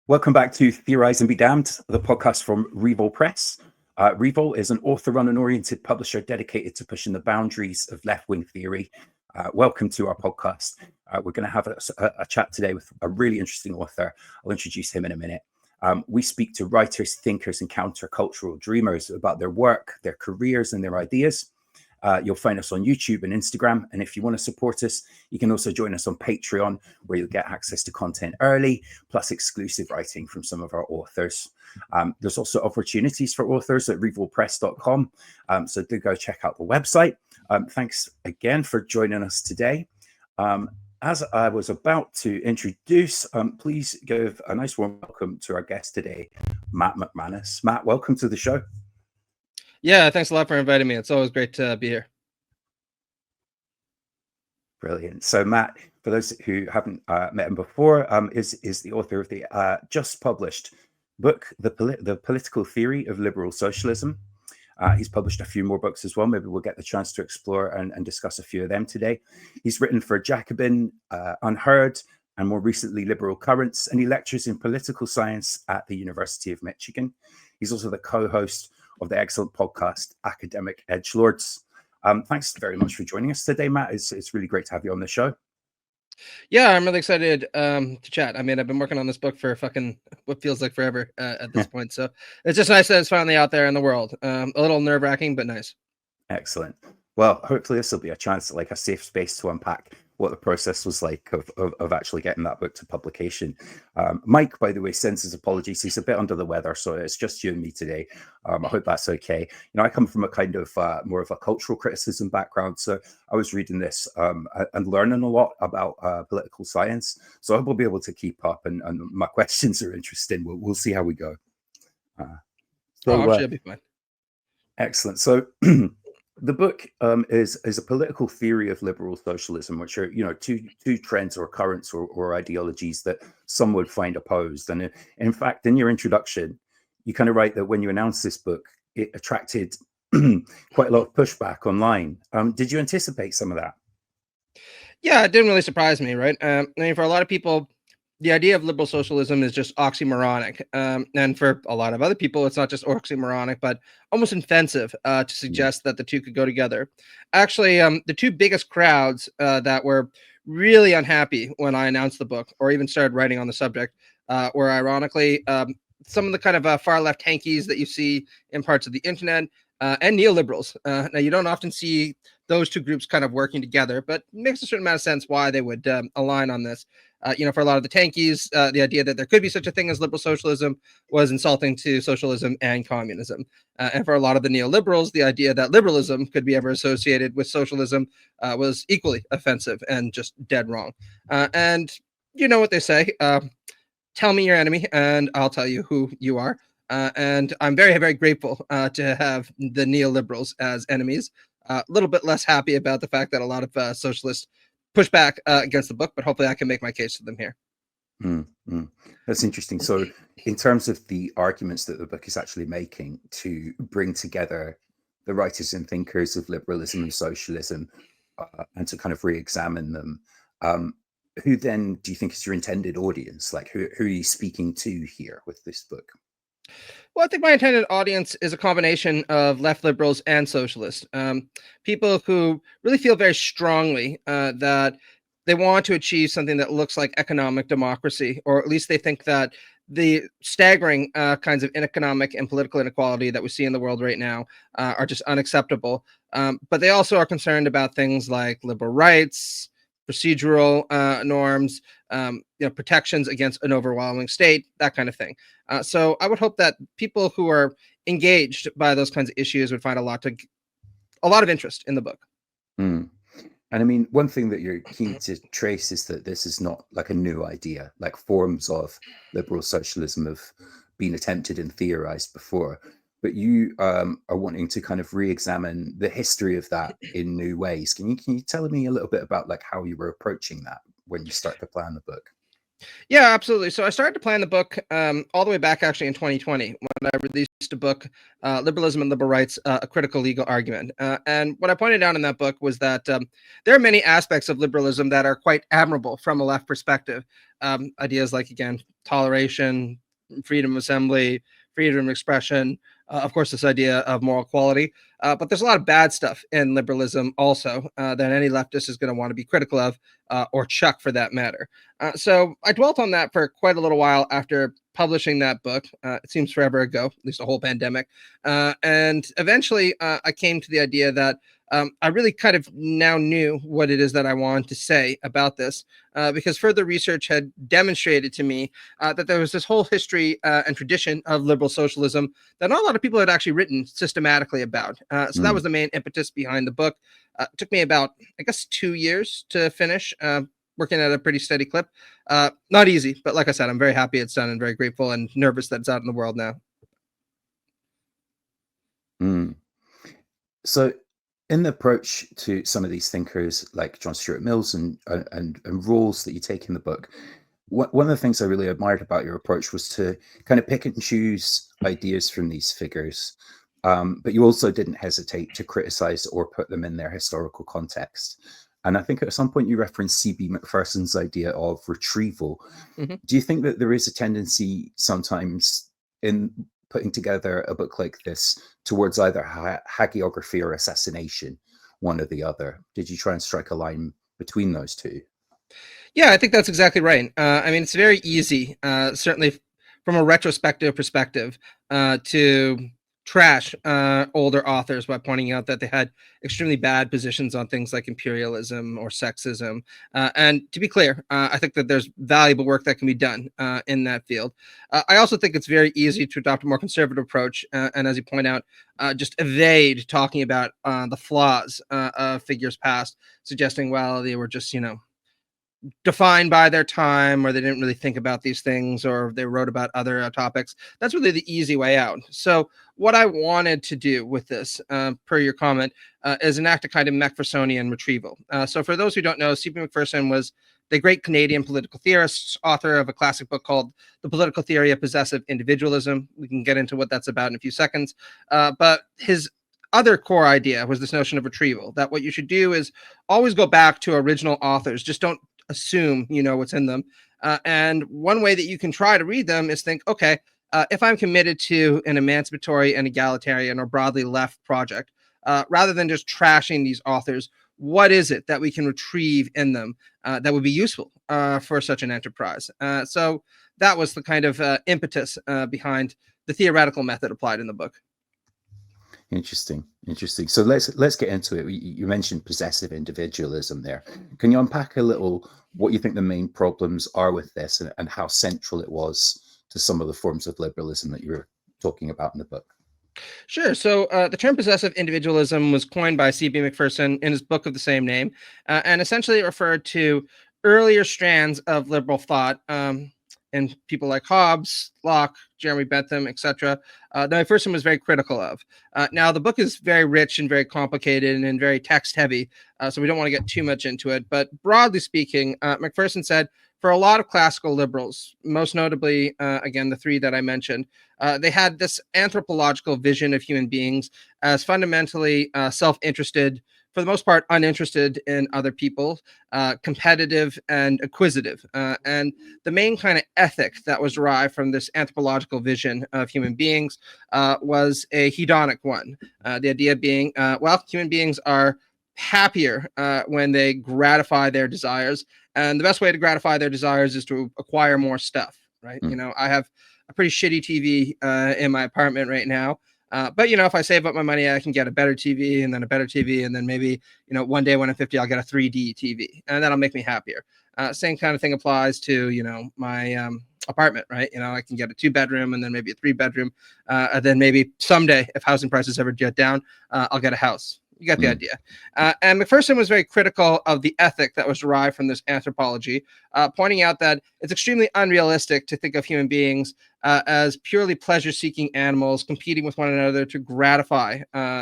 Welcome back to Theorize and Be Damned, the podcast from Revol Press. Revol is an author-run and oriented publisher dedicated to pushing the boundaries of left-wing theory. Welcome to our podcast. We're going to have a chat today with a really interesting author. I'll introduce him in a minute. We speak to writers, thinkers, and countercultural dreamers about their work, their careers, and their ideas. You'll find us on YouTube and Instagram. And if you want to support us, you can also join us on Patreon, where you'll get access to content early, plus exclusive writing from some of our authors. There's also opportunities for authors at revolpress.com. So do go check out the website. Thanks again for joining us today. As I was about to introduce, please give a nice warm welcome to our guest today, Matt McManus. Matt, welcome to the show. Yeah, thanks a lot for inviting me. It's always great to be here. Brilliant. So Matt, for those who haven't met him before, is the author of the just published book, The Political Theory of Liberal Socialism. He's published a few more books as well. Maybe we'll get the chance to explore and discuss a few of them today. He's written for Gieben, Unheard, and more recently Liberal Currents, and he lectures in political science at the University of Michigan. He's also the co-host of the excellent podcast Academic Edgelords. Thanks very much for joining us today, Matt. It's really great to have you on the show. Yeah, I'm really excited to chat. I mean, I've been working on this book for fucking what feels like forever at this point. So it's just nice that it's finally out there in the world. A little nerve-wracking, but nice. Excellent. Well, hopefully this will be a chance, like a safe space to unpack what the process was like of actually getting that book to publication. Mike, by the way, sends his apologies. He's a bit under the weather, so it's just you and me today. I hope that's okay. You know, I come from a kind of more of a cultural criticism background, so I was reading this and learning a lot about political science. So I hope we'll be able to keep up, and my questions are interesting. We'll see how we go. I'm sure it'll be fine. Excellent. So the book is a political theory of liberal socialism, which are, you know, two trends or currents or ideologies that some would find opposed. And in fact, in your introduction, you kind of write that when you announced this book, it attracted quite a lot of pushback online. Did you anticipate some of that? Yeah, it didn't really surprise me, right? I mean, for a lot of people, the idea of liberal socialism is just oxymoronic. And for a lot of other people, it's not just oxymoronic, but almost offensive to suggest that the two could go together. Actually, the two biggest crowds that were really unhappy when I announced the book or even started writing on the subject were ironically some of the kind of far left hankies that you see in parts of the internet and neoliberals. Now, you don't often see those two groups kind of working together, but it makes a certain amount of sense why they would align on this. You know, for a lot of the tankies, the idea that there could be such a thing as liberal socialism was insulting to socialism and communism. And for a lot of the neoliberals, the idea that liberalism could be ever associated with socialism was equally offensive and just dead wrong. And you know what they say, tell me your enemy and I'll tell you who you are. And I'm very, very grateful to have the neoliberals as enemies. A little bit less happy about the fact that a lot of socialists push back against the book, but hopefully I can make my case to them here. That's interesting. So in terms of the arguments that the book is actually making to bring together the writers and thinkers of liberalism and socialism and to kind of re-examine them, who then do you think is your intended audience? Like who are you speaking to here with this book? Well, I think my intended audience is a combination of left liberals and socialists, people who really feel very strongly that they want to achieve something that looks like economic democracy, or at least they think that the staggering kinds of economic and political inequality that we see in the world right now are just unacceptable. But they also are concerned about things like liberal rights, procedural norms, protections against an overwhelming state, that kind of thing. So I would hope that people who are engaged by those kinds of issues would find a lot of interest in the book. And I mean, one thing that you're keen to trace is that this is not like a new idea. Like forms of liberal socialism have been attempted and theorized before, but you are wanting to kind of re-examine the history of that in new ways. Can you tell me a little bit about like how you were approaching that when you started to plan the book? Yeah, absolutely. So I started to plan the book all the way back actually in 2020 when I released a book, Liberalism and Liberal Rights, A Critical Legal Argument. And what I pointed out in that book was that there are many aspects of liberalism that are quite admirable from a left perspective. Ideas like, again, toleration, freedom of assembly, freedom of expression, of course, this idea of moral equality. But there's a lot of bad stuff in liberalism also that any leftist is going to want to be critical of, or chuck for that matter. So I dwelt on that for quite a little while after publishing that book. It seems forever ago, at least a whole pandemic. And eventually I came to the idea that I really kind of now knew what it is that I wanted to say about this, because further research had demonstrated to me that there was this whole history and tradition of liberal socialism that not a lot of people had actually written systematically about. So that was the main impetus behind the book. It took me about, I guess, 2 years to finish, working at a pretty steady clip. Not easy, but like I said, I'm very happy it's done and very grateful and nervous that it's out in the world now. So, in the approach to some of these thinkers like John Stuart Mills and Rawls that you take in the book, one of the things I really admired about your approach was to kind of pick and choose ideas from these figures, but you also didn't hesitate to criticize or put them in their historical context. And I think at some point you referenced C.B. Macpherson's idea of retrieval. Mm-hmm. Do you think that there is a tendency sometimes in putting together a book like this towards either hagiography or assassination, one or the other? Did you try and strike a line between those two? Yeah, I think that's exactly right. I mean, it's very easy, certainly from a retrospective perspective, to trash older authors by pointing out that they had extremely bad positions on things like imperialism or sexism. And to be clear, I think that there's valuable work that can be done in that field. I also think it's very easy to adopt a more conservative approach, and as you point out, just evade talking about the flaws of figures past, suggesting, well, they were just, defined by their time, or they didn't really think about these things, or they wrote about other topics. That's really the easy way out. So what I wanted to do with this, per your comment, is enact a kind of Macphersonian retrieval. So for those who don't know, C.B. Macpherson was the great Canadian political theorist, author of a classic book called The Political Theory of Possessive Individualism. We can get into what that's about in a few seconds. But his other core idea was this notion of retrieval, that what you should do is always go back to original authors. Just don't assume you know what's in them. And one way that you can try to read them is think, okay, if I'm committed to an emancipatory and egalitarian or broadly left project, rather than just trashing these authors, what is it that we can retrieve in them that would be useful for such an enterprise? So that was the kind of impetus behind the theoretical method applied in the book. Interesting. So let's get into it. You mentioned possessive individualism there. Can you unpack a little what you think the main problems are with this, and how central it was to some of the forms of liberalism that you were talking about in the book? Sure. So the term possessive individualism was coined by C.B. Macpherson in his book of the same name, and essentially it referred to earlier strands of liberal thought, and people like Hobbes, Locke, Jeremy Bentham, etc., that Macpherson was very critical of. Now, the book is very rich and very complicated and very text-heavy, so we don't want to get too much into it. But broadly speaking, Macpherson said, for a lot of classical liberals, most notably, again, the three that I mentioned, they had this anthropological vision of human beings as fundamentally self-interested, for the most part, uninterested in other people, competitive and acquisitive. And the main kind of ethic that was derived from this anthropological vision of human beings was a hedonic one. The idea being, well, human beings are happier when they gratify their desires. And the best way to gratify their desires is to acquire more stuff, right? I have a pretty shitty TV in my apartment right now. But if I save up my money, I can get a better TV, and then a better TV, and then maybe one day when I'm 50, I'll get a 3D TV, and that'll make me happier. Same kind of thing applies to my apartment, right? I can get a 2-bedroom, and then maybe a 3-bedroom, and then maybe someday, if housing prices ever get down, I'll get a house. You get the idea. And Macpherson was very critical of the ethic that was derived from this anthropology, pointing out that it's extremely unrealistic to think of human beings as purely pleasure-seeking animals competing with one another to gratify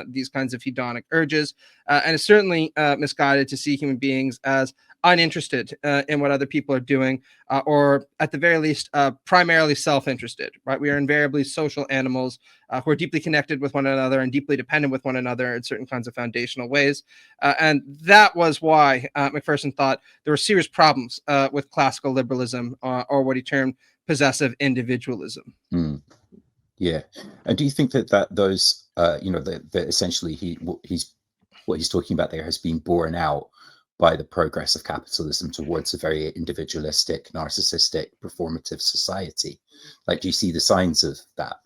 these kinds of hedonic urges, and it's certainly misguided to see human beings as uninterested in what other people are doing, or at the very least, primarily self-interested, right? We are invariably social animals who are deeply connected with one another and deeply dependent with one another in certain kinds of foundational ways. And that was why Macpherson thought there were serious problems with classical liberalism, or what he termed possessive individualism. Mm. Yeah. And do you think that those, that essentially what he's talking about there has been borne out by the progress of capitalism towards a very individualistic, narcissistic, performative society? Like, do you see the signs of that?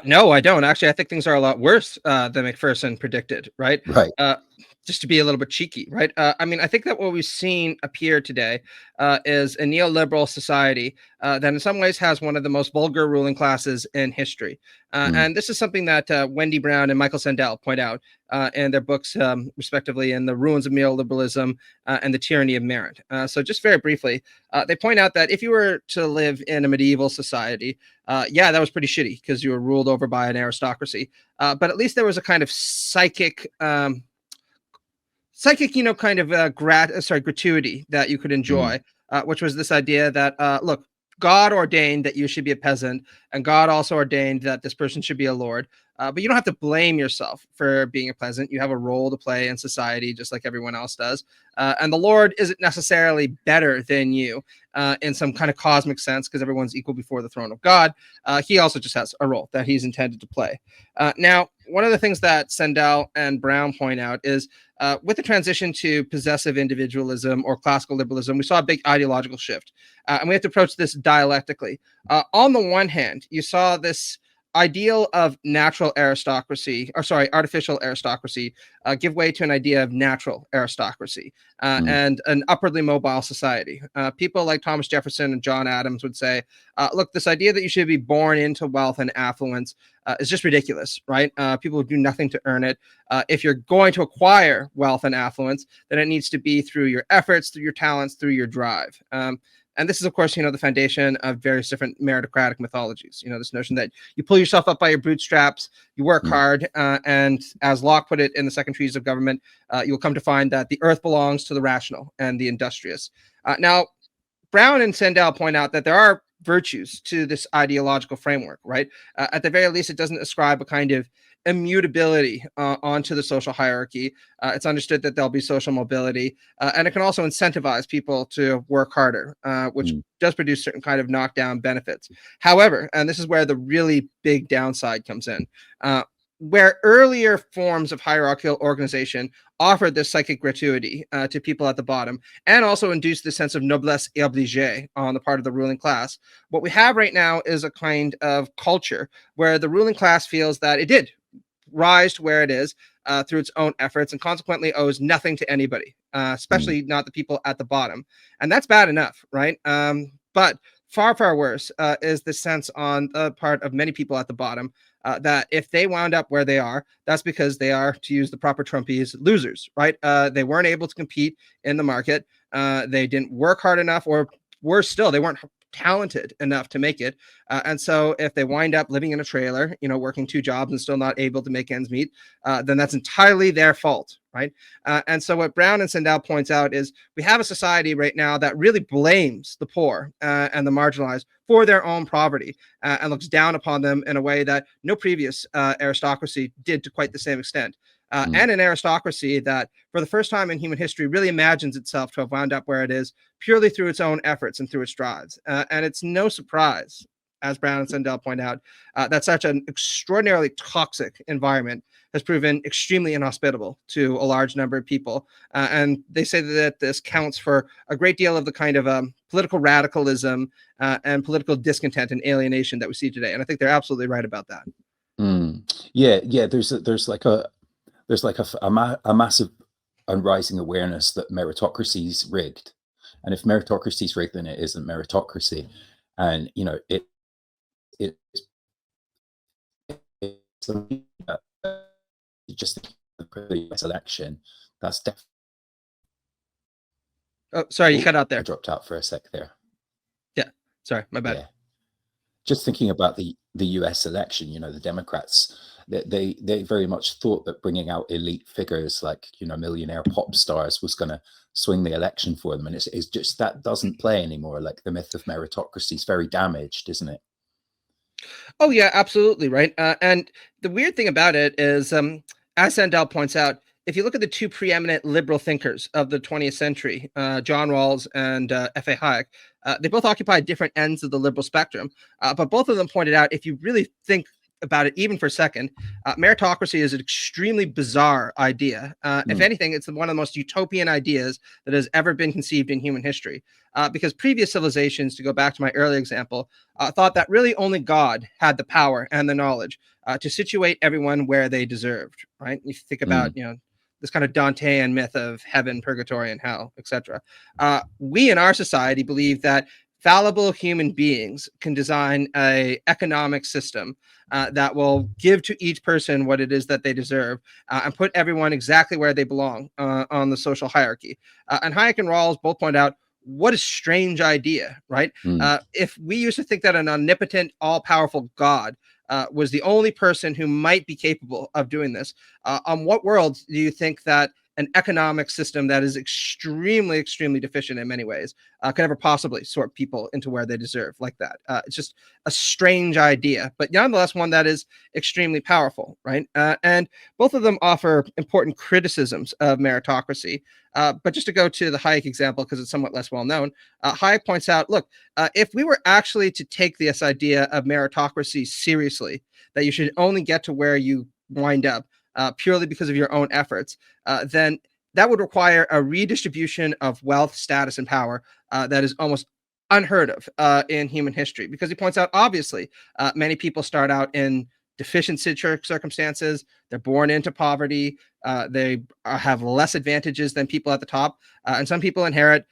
No, I don't. Actually, I think things are a lot worse than McPherson predicted, right? Right. Just to be a little bit cheeky, right? I mean, I think that what we've seen appear today is a neoliberal society that in some ways has one of the most vulgar ruling classes in history. And this is something that Wendy Brown and Michael Sandel point out in their books, respectively, in The Ruins of Neoliberalism and The Tyranny of Merit. So just very briefly, they point out that if you were to live in a medieval society, yeah, that was pretty shitty because you were ruled over by an aristocracy. But at least there was a kind of psychic, kind of gratuity that you could enjoy, which was this idea that, look, God ordained that you should be a peasant, and God also ordained that this person should be a lord. But you don't have to blame yourself for being a peasant. You have a role to play in society, just like everyone else does. And the Lord isn't necessarily better than you in some kind of cosmic sense, because everyone's equal before the throne of God. He also just has a role that he's intended to play. Now, one of the things that Sandel and Brown point out is with the transition to possessive individualism or classical liberalism, we saw a big ideological shift. And we have to approach this dialectically. On the one hand, you saw this ideal of artificial aristocracy give way to an idea of natural aristocracy and an upwardly mobile society. People like Thomas Jefferson and John Adams would say, look, this idea that you should be born into wealth and affluence is just ridiculous, right? People do nothing to earn it. If you're going to acquire wealth and affluence, then it needs to be through your efforts, through your talents, through your drive. And this is, of course, the foundation of various different meritocratic mythologies. This notion that you pull yourself up by your bootstraps, you work hard, and as Locke put it in The Second Treatise of Government, you'll come to find that the earth belongs to the rational and the industrious. Now, Brown and Sandel point out that there are virtues to this ideological framework, right? At the very least, it doesn't ascribe a kind of immutability onto the social hierarchy. It's understood that there'll be social mobility, and it can also incentivize people to work harder, which does produce certain kind of knockdown benefits. However, and this is where the really big downside comes in, where earlier forms of hierarchical organization offered this psychic gratuity to people at the bottom and also induced the sense of noblesse obligée on the part of the ruling class. What we have right now is a kind of culture where the ruling class feels that it did rise to where it is through its own efforts and consequently owes nothing to anybody, especially not the people at the bottom. And that's bad enough, right? But far, far worse is the sense on the part of many people at the bottom that if they wound up where they are, that's because they are, to use the proper Trumpese, losers, right? They weren't able to compete in the market. They didn't work hard enough, or worse still, they weren't talented enough to make it. And so if they wind up living in a trailer, working two jobs and still not able to make ends meet, then that's entirely their fault, right? And so what Brown and Sandel points out is we have a society right now that really blames the poor and the marginalized for their own poverty and looks down upon them in a way that no previous aristocracy did to quite the same extent. And an aristocracy that, for the first time in human history, really imagines itself to have wound up where it is purely through its own efforts and through its drives. And it's no surprise, as Brown and Sandel point out, that such an extraordinarily toxic environment has proven extremely inhospitable to a large number of people. And they say that this counts for a great deal of the kind of political radicalism and political discontent and alienation that we see today. And I think they're absolutely right about that. Yeah. There's like a massive and rising awareness that meritocracy's rigged, and if meritocracy's rigged, then it isn't meritocracy, and it's just the selection. That's definitely. Oh, sorry, you cut out there. I dropped out for a sec there. Yeah, sorry, my bad. Yeah. just thinking about the US election, the Democrats, they very much thought that bringing out elite figures like, millionaire pop stars was going to swing the election for them. And it's just that doesn't play anymore. Like the myth of meritocracy is very damaged, isn't it? Oh yeah, absolutely right. And the weird thing about it is, as Sandel points out, if you look at the two preeminent liberal thinkers of the 20th century, John Rawls and F.A. Hayek, they both occupy different ends of the liberal spectrum. But both of them pointed out, if you really think about it even for a second, meritocracy is an extremely bizarre idea. If anything, it's one of the most utopian ideas that has ever been conceived in human history. Because previous civilizations, to go back to my earlier example, thought that really only God had the power and the knowledge to situate everyone where they deserved, right? You think about, this kind of Dantean myth of heaven, purgatory, and hell, etc. We in our society believe that fallible human beings can design a economic system that will give to each person what it is that they deserve and put everyone exactly where they belong on the social hierarchy. And Hayek and Rawls both point out, what a strange idea, right? If we used to think that an omnipotent, all-powerful God was the only person who might be capable of doing this, on what world do you think that an economic system that is extremely, extremely deficient in many ways could ever possibly sort people into where they deserve like that? It's just a strange idea, but nonetheless one that is extremely powerful, right? And both of them offer important criticisms of meritocracy. But just to go to the Hayek example, because it's somewhat less well known, Hayek points out, look, if we were actually to take this idea of meritocracy seriously, that you should only get to where you wind up purely because of your own efforts, then that would require a redistribution of wealth, status, and power that is almost unheard of in human history. Because he points out, obviously, many people start out in deficient circumstances. They're born into poverty. They have less advantages than people at the top. And some people inherit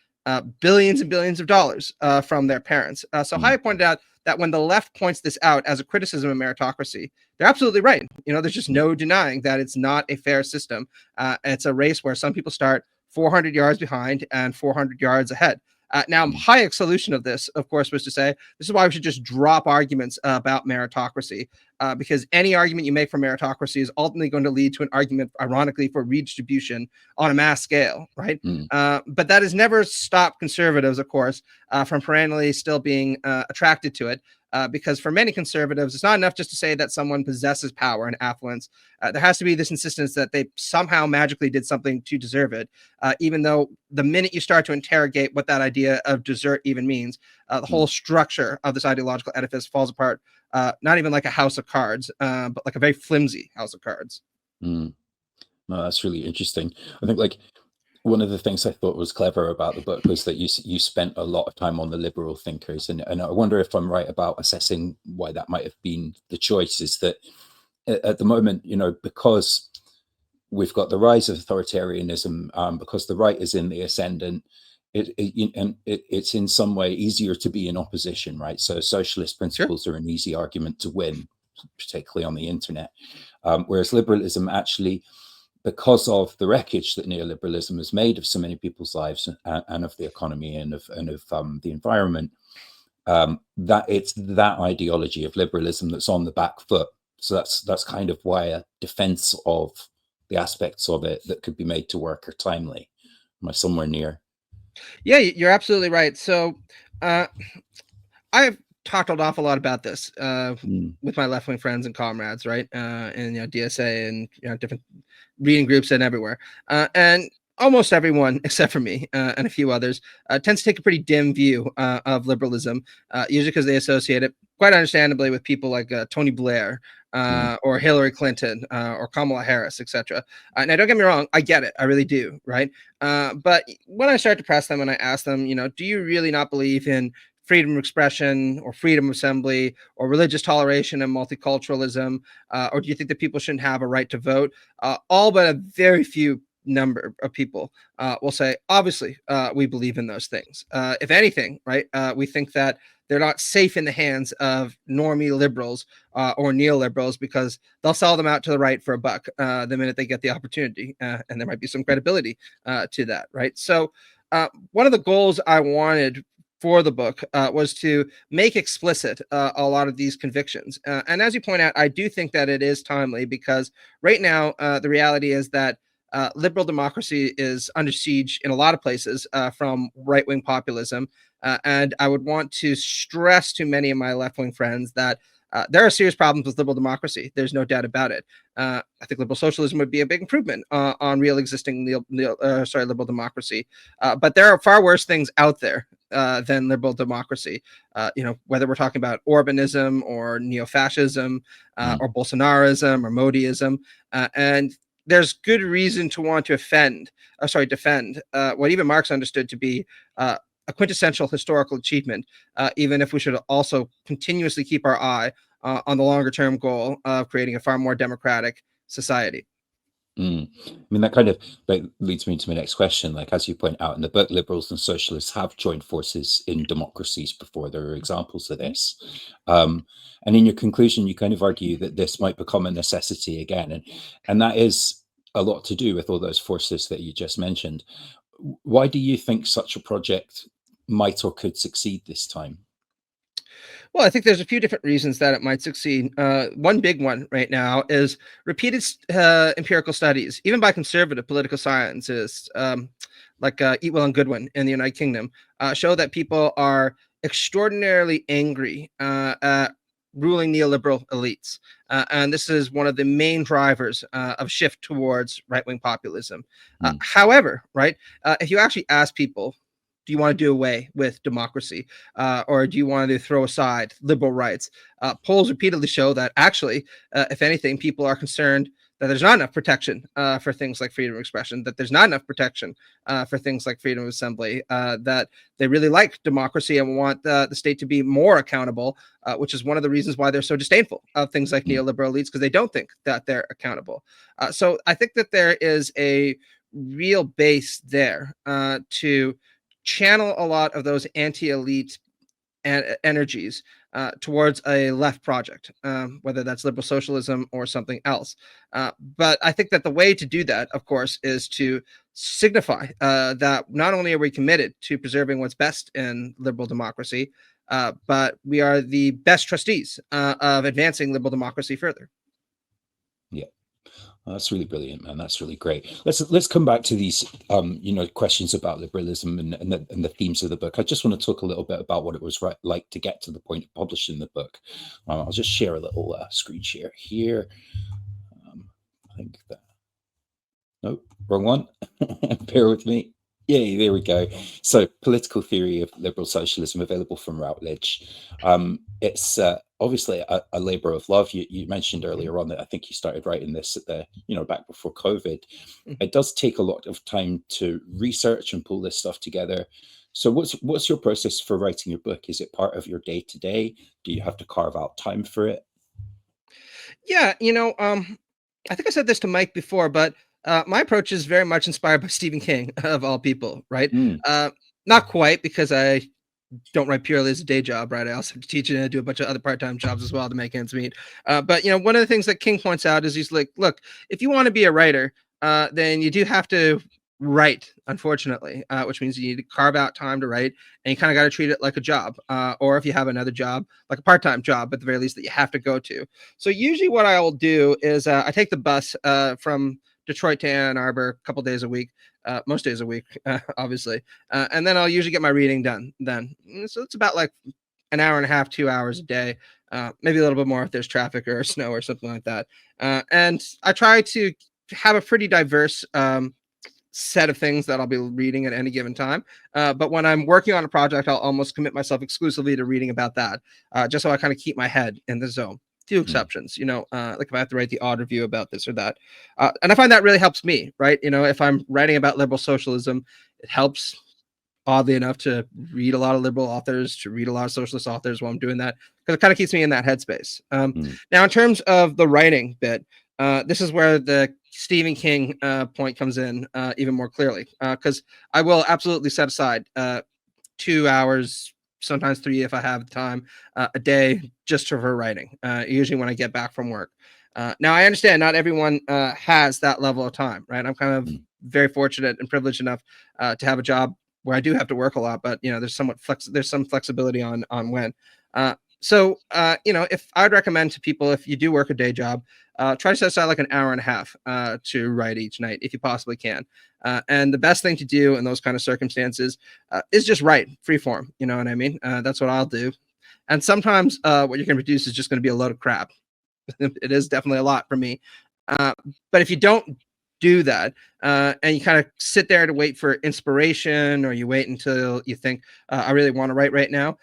billions and billions of dollars from their parents. So Hayek pointed out that when the left points this out as a criticism of meritocracy, they're absolutely right. There's just no denying that it's not a fair system. It's a race where some people start 400 yards behind and 400 yards ahead. Now, Hayek's solution of this, of course, was to say, this is why we should just drop arguments about meritocracy, because any argument you make for meritocracy is ultimately going to lead to an argument, ironically, for redistribution on a mass scale, right? But that has never stopped conservatives, of course, from perennially still being attracted to it. Because for many conservatives, it's not enough just to say that someone possesses power and affluence. There has to be this insistence that they somehow magically did something to deserve it, even though the minute you start to interrogate what that idea of desert even means, the whole structure of this ideological edifice falls apart, not even like a house of cards, but like a very flimsy house of cards. No, that's really interesting. I think like one of the things I thought was clever about the book was that you spent a lot of time on the liberal thinkers, and I wonder if I'm right about assessing why that might have been the choice. Is that at the moment, because we've got the rise of authoritarianism, because the right is in the ascendant, it's in some way easier to be in opposition, right? So socialist principles are an easy argument to win, particularly on the internet, whereas liberalism actually, because of the wreckage that neoliberalism has made of so many people's lives and of the economy and of the environment, that it's that ideology of liberalism that's on the back foot. So that's kind of why a defense of the aspects of it that could be made to work are timely. Am I somewhere near? Yeah, you're absolutely right. So I've talked an awful lot about this with my left-wing friends and comrades, right? And DSA and different reading groups and everywhere. And almost everyone, except for me and a few others, tends to take a pretty dim view of liberalism, usually because they associate it, quite understandably, with people like Tony Blair or Hillary Clinton or Kamala Harris, etc. Now, don't get me wrong, I get it. I really do, right? But when I start to press them and I ask them, do you really not believe in freedom of expression or freedom of assembly or religious toleration and multiculturalism, or do you think that people shouldn't have a right to vote? All but a very few number of people will say, obviously, we believe in those things. If anything, right, we think that they're not safe in the hands of normie liberals or neoliberals because they'll sell them out to the right for a buck the minute they get the opportunity. And there might be some credibility to that, right? So one of the goals I wanted for the book was to make explicit a lot of these convictions. And as you point out, I do think that it is timely, because right now the reality is that liberal democracy is under siege in a lot of places from right-wing populism. And I would want to stress to many of my left-wing friends that there are serious problems with liberal democracy. There's no doubt about it. I think liberal socialism would be a big improvement on real existing liberal democracy. But there are far worse things out there than liberal democracy. Whether we're talking about Orbanism or neo-fascism or Bolsonarism or Modiism, and there's good reason to want to defend what even Marx understood to be a quintessential historical achievement, even if we should also continuously keep our eye on the longer term goal of creating a far more democratic society. I mean, that kind of leads me to my next question. Like, as you point out in the book, liberals and socialists have joined forces in democracies before. There are examples of this. And in your conclusion, you kind of argue that this might become a necessity again. And that is a lot to do with all those forces that you just mentioned. Why do you think such a project might or could succeed this time? Well, I think there's a few different reasons that it might succeed. One big one right now is repeated empirical studies, even by conservative political scientists like Eatwell and Goodwin in the United Kingdom, show that people are extraordinarily angry at ruling neoliberal elites. And this is one of the main drivers of shift towards right-wing populism. However, if you actually ask people, do you want to do away with democracy? Or do you want to throw aside liberal rights? Polls repeatedly show that actually, if anything, people are concerned that there's not enough protection for things like freedom of expression, that there's not enough protection for things like freedom of assembly, that they really like democracy and want the state to be more accountable, which is one of the reasons why they're so disdainful of things like neoliberal elites, because they don't think that they're accountable. So I think that there is a real base there to channel a lot of those anti-elite energies towards a left project, whether that's liberal socialism or something else. But I think that the way to do that, of course, is to signify that not only are we committed to preserving what's best in liberal democracy, but we are the best trustees of advancing liberal democracy further. Yeah. That's really brilliant, man. That's really great. Let's come back to these, questions about liberalism and the themes of the book. I just want to talk a little bit about what it was like to get to the point of publishing the book. I'll just share a little screen share here. I think that. Nope, wrong one. Bear with me. Yay, there we go. So, Political Theory of Liberal Socialism, available from Routledge. It's obviously a labor of love. You mentioned earlier on that I think you started writing this at back before COVID. It does take a lot of time to research and pull this stuff together. So what's your process for writing your book? Is it part of your day to day? Do you have to carve out time for it? Yeah, I think I said this to Mike before, but my approach is very much inspired by Stephen King, of all people, right? Not quite, because I don't write purely as a day job, right? I also have to teach and do a bunch of other part-time jobs as well to make ends meet. But one of the things that King points out is he's like, look, if you want to be a writer, then you do have to write, unfortunately, which means you need to carve out time to write, and you kind of got to treat it like a job, or if you have another job, like a part-time job, at the very least, that you have to go to. So usually what I will do is I take the bus from Detroit to Ann Arbor a couple days a week, most days a week, obviously. And then I'll usually get my reading done then. So it's about like an hour and a half, 2 hours a day, maybe a little bit more if there's traffic or snow or something like that. And I try to have a pretty diverse set of things that I'll be reading at any given time. But when I'm working on a project, I'll almost commit myself exclusively to reading about that, just so I kind of keep my head in the zone. Few exceptions, like if I have to write the odd review about this or that. And I find that really helps me, right? If I'm writing about liberal socialism, it helps, oddly enough, to read a lot of liberal authors, to read a lot of socialist authors while I'm doing that, because it kind of keeps me in that headspace. Now, in terms of the writing bit, this is where the Stephen King point comes in even more clearly, because I will absolutely set aside 2 hours, sometimes 3 if I have time a day, just for writing, usually when I get back from work. Now, I understand not everyone has that level of time, right? I'm kind of very fortunate and privileged enough to have a job where I do have to work a lot, but there's some flexibility on when. So if I'd recommend to people, if you do work a day job, try to set aside like an hour and a half to write each night if you possibly can. And the best thing to do in those kind of circumstances is just write free form. You know what I mean? That's what I'll do. And sometimes what you're going to produce is just going to be a load of crap. It is definitely a lot for me. But if you don't do that and you kind of sit there to wait for inspiration, or you wait until you think, I really want to write right now,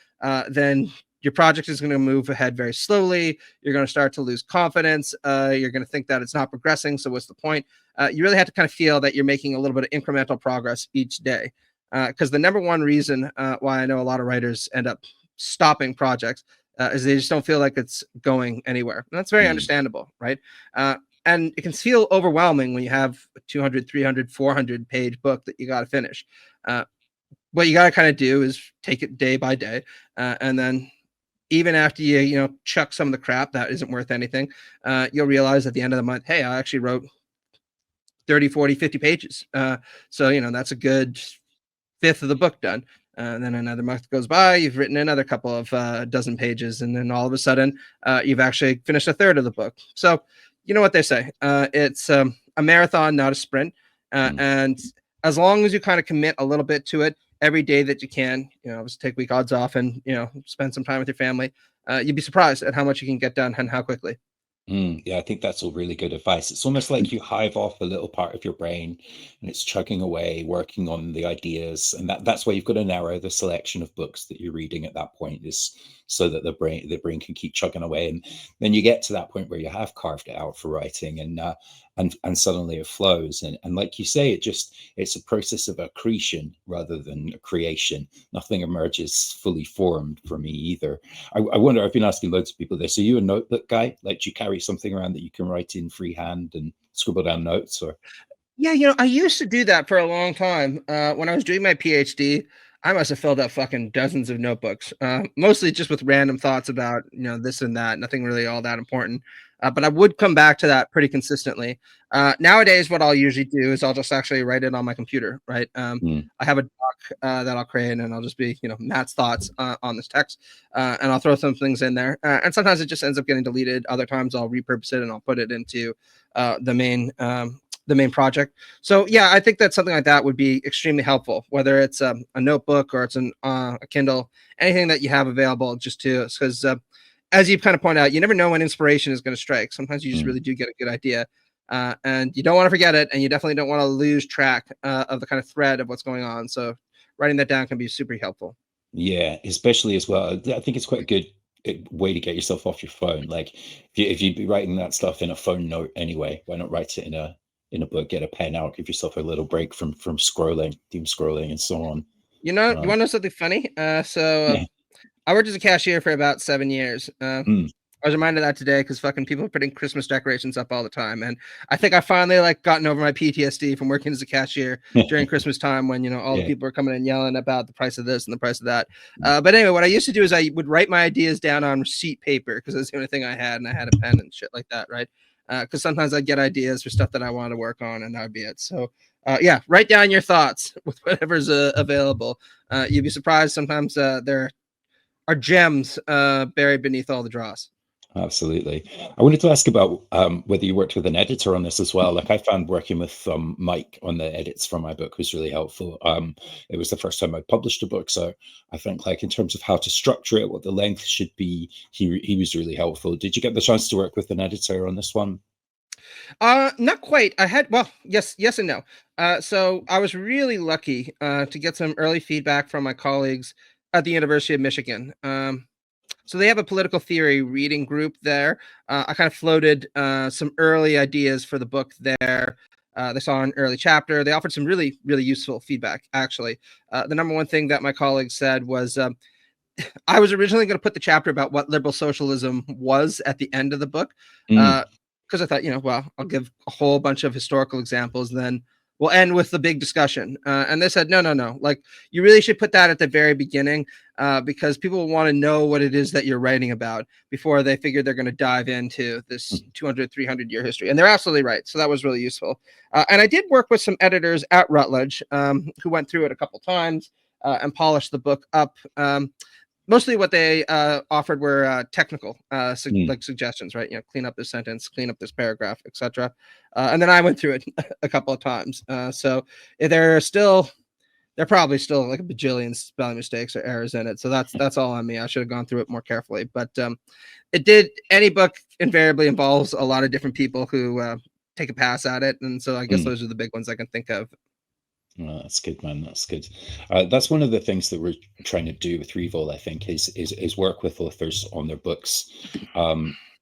then your project is going to move ahead very slowly. You're going to start to lose confidence. You're going to think that it's not progressing. So what's the point? You really have to kind of feel that you're making a little bit of incremental progress each day. Because the number one reason why I know a lot of writers end up stopping projects is they just don't feel like it's going anywhere. And that's very understandable, right? And it can feel overwhelming when you have a 200, 300, 400 page book that you got to finish. What you got to kind of do is take it day by day. And then even after you chuck some of the crap that isn't worth anything, you'll realize at the end of the month, hey, I actually wrote 30, 40, 50 pages. So, that's a good fifth of the book done. And then another month goes by, you've written another couple of dozen pages, and then all of a sudden you've actually finished a third of the book. So you know what they say, it's a marathon, not a sprint. And as long as you kind of commit a little bit to it every day that you can, just take week odds off and spend some time with your family, you'd be surprised at how much you can get done and how quickly. Yeah, I think that's all really good advice. It's almost like you hive off a little part of your brain and it's chugging away, working on the ideas. And that's why you've got to narrow the selection of books that you're reading at that point, is so that the brain can keep chugging away. And then you get to that point where you have carved it out for writing, and suddenly it flows. And like you say, it's a process of accretion rather than a creation. Nothing emerges fully formed for me either. I wonder, I've been asking loads of people this. Are you a notebook guy? Like, do you carry something around that you can write in freehand and scribble down notes? Or Yeah, I used to do that for a long time. When I was doing my PhD, I must have filled up fucking dozens of notebooks, mostly just with random thoughts about, this and that, nothing really all that important. But I would come back to that pretty consistently. Nowadays, what I'll usually do is I'll just actually write it on my computer, right? I have a doc that I'll create, and I'll just be, Matt's thoughts on this text, and I'll throw some things in there. And sometimes it just ends up getting deleted. Other times I'll repurpose it and I'll put it into the main project. So yeah, I think that something like that would be extremely helpful, whether it's a notebook or it's a Kindle, anything that you have available, just because as you kind of point out, you never know when inspiration is going to strike. Sometimes you just really do get a good idea, and you don't want to forget it, and you definitely don't want to lose track of the kind of thread of what's going on. So writing that down can be super helpful. yeah, especially as well. I think it's quite a good way to get yourself off your phone. Like, if you'd be writing that stuff in a phone note anyway, why not write it in a book? Get a pen out, give yourself a little break from scrolling, doom scrolling, and so on. You want to know something funny? So I worked as a cashier for about 7 years. I was reminded of that today because fucking people are putting Christmas decorations up all the time. And I think I finally gotten over my PTSD from working as a cashier during Christmas time when, all the people are coming and yelling about the price of this and the price of that. But anyway, what I used to do is I would write my ideas down on receipt paper because that's the only thing I had. And I had a pen and shit like that, right? Because sometimes I'd get ideas for stuff that I wanted to work on, and that would be it. So write down your thoughts with whatever's available. You'd be surprised. Sometimes there are gems buried beneath all the dross. Absolutely. I wanted to ask about whether you worked with an editor on this as well. Like, I found working with Mike on the edits for my book was really helpful. It was the first time I published a book, so I think, in terms of how to structure it, what the length should be, he was really helpful. Did you get the chance to work with an editor on this one? Not quite. I had, yes and no. So I was really lucky to get some early feedback from my colleagues at the University of Michigan. So they have a political theory reading group there. I kind of floated some early ideas for the book there. They saw an early chapter. They offered some really, really useful feedback, actually. The number one thing that my colleagues said was, I was originally going to put the chapter about what liberal socialism was at the end of the book, because I thought, I'll give a whole bunch of historical examples, and then we'll end with the big discussion. And they said, no, like you really should put that at the very beginning, because people want to know what it is that you're writing about before they figure they're going to dive into this 200, 300 year history. And they're absolutely right. So that was really useful. And I did work with some editors at Routledge who went through it a couple times and polished the book up. Mostly what they offered were technical like suggestions, right? Clean up this sentence, clean up this paragraph, etc. And then I went through it a couple of times. So there are probably still like a bajillion spelling mistakes or errors in it. So that's all on me. I should have gone through it more carefully. But any book invariably involves a lot of different people who take a pass at it. And so I guess those are the big ones I can think of. Oh, that's good, man. That's good. That's one of the things that we're trying to do with Revol, I think, is work with authors on their books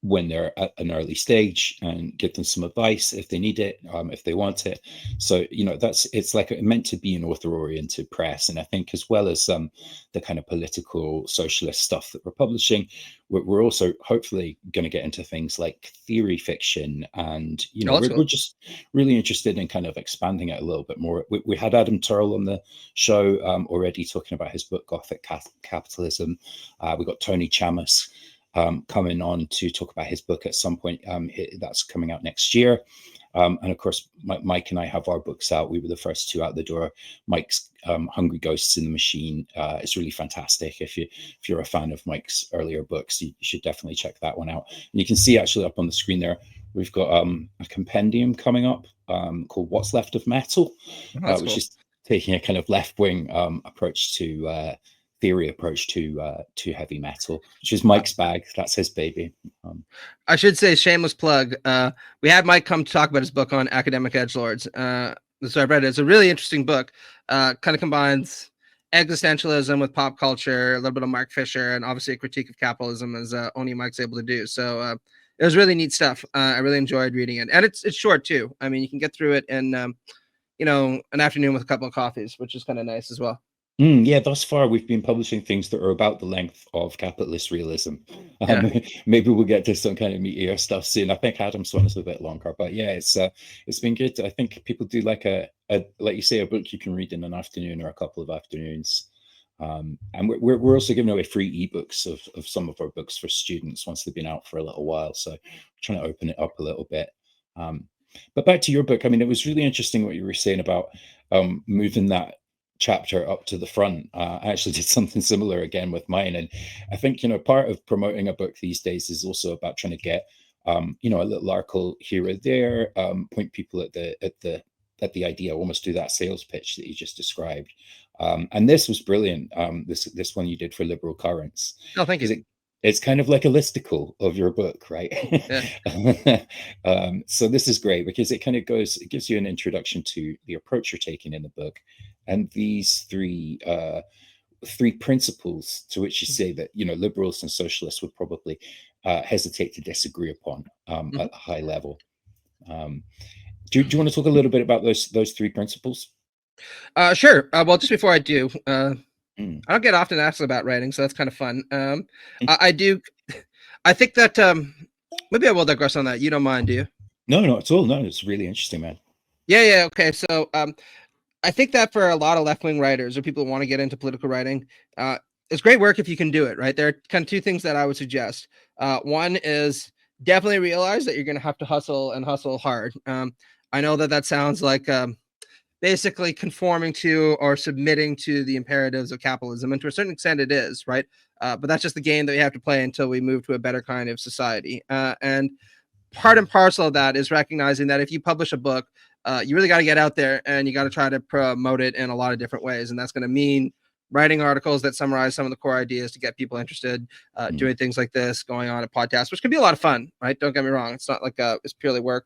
when they're at an early stage and give them some advice if they need it, if they want it. So, it's like meant to be an author-oriented press. And I think as well as the kind of political socialist stuff that we're publishing, we're also hopefully going to get into things like theory fiction. And, we're just really interested in kind of expanding it a little bit more. We had Adam Turrell on the show already talking about his book, Gothic Capitalism. We got Tony Chamas coming on to talk about his book at some point. That's coming out next year. And of course, Mike and I have our books out. We were the first two out the door. Mike's Hungry Ghosts in the Machine is really fantastic. If you're a fan of Mike's earlier books, you should definitely check that one out. And you can see actually up on the screen there, we've got a compendium coming up called What's Left of Metal, which cool. is taking a kind of left-wing theory approach to heavy metal, which is Mike's bag. That's his baby. I should say, shameless plug. We had Mike come to talk about his book on academic edgelords. So I read it. It's a really interesting book. Kind of combines existentialism with pop culture, a little bit of Mark Fisher, and obviously a critique of capitalism, as only Mike's able to do. So it was really neat stuff. I really enjoyed reading it, and it's short too. I mean, you can get through it in an afternoon with a couple of coffees, which is kind of nice as well. Yeah, thus far we've been publishing things that are about the length of capitalist realism. Maybe we'll get to some kind of meatier stuff soon. I think Adam's one is a bit longer, but yeah, it's been good. I think people do like a like you say, a book you can read in an afternoon or a couple of afternoons. And we're also giving away free ebooks of some of our books for students once they've been out for a little while. So we're trying to open it up a little bit. But back to your book, I mean, it was really interesting what you were saying about moving that chapter up to the front. I actually did something similar again with mine, and I think part of promoting a book these days is also about trying to get a little article here or there, point people at the idea, almost do that sales pitch that you just described. And this was brilliant. This one you did for Liberal Currents. Oh, thank you. It's kind of like a listicle of your book, right? Yeah. So this is great because it gives you an introduction to the approach you're taking in the book, and these three principles to which you say that liberals and socialists would probably hesitate to disagree upon at a high level. Do you want to talk a little bit about those three principles? Sure. Well, just before I do, I don't get often asked about writing, so that's kind of fun. I do. I think that maybe I will digress on that. You don't mind, do you? No, not at all. No, it's really interesting, man. Yeah. Okay. So I think that for a lot of left-wing writers or people who want to get into political writing, it's great work if you can do it, right? There are kind of two things that I would suggest. One is definitely realize that you're going to have to hustle and hustle hard. I know that sounds like basically conforming to or submitting to the imperatives of capitalism. And to a certain extent it is, right? But that's just the game that we have to play until we move to a better kind of society. And part and parcel of that is recognizing that if you publish a book, you really got to get out there and you got to try to promote it in a lot of different ways. And that's going to mean writing articles that summarize some of the core ideas to get people interested, doing things like this, going on a podcast, which can be a lot of fun, right? Don't get me wrong. It's not like it's purely work.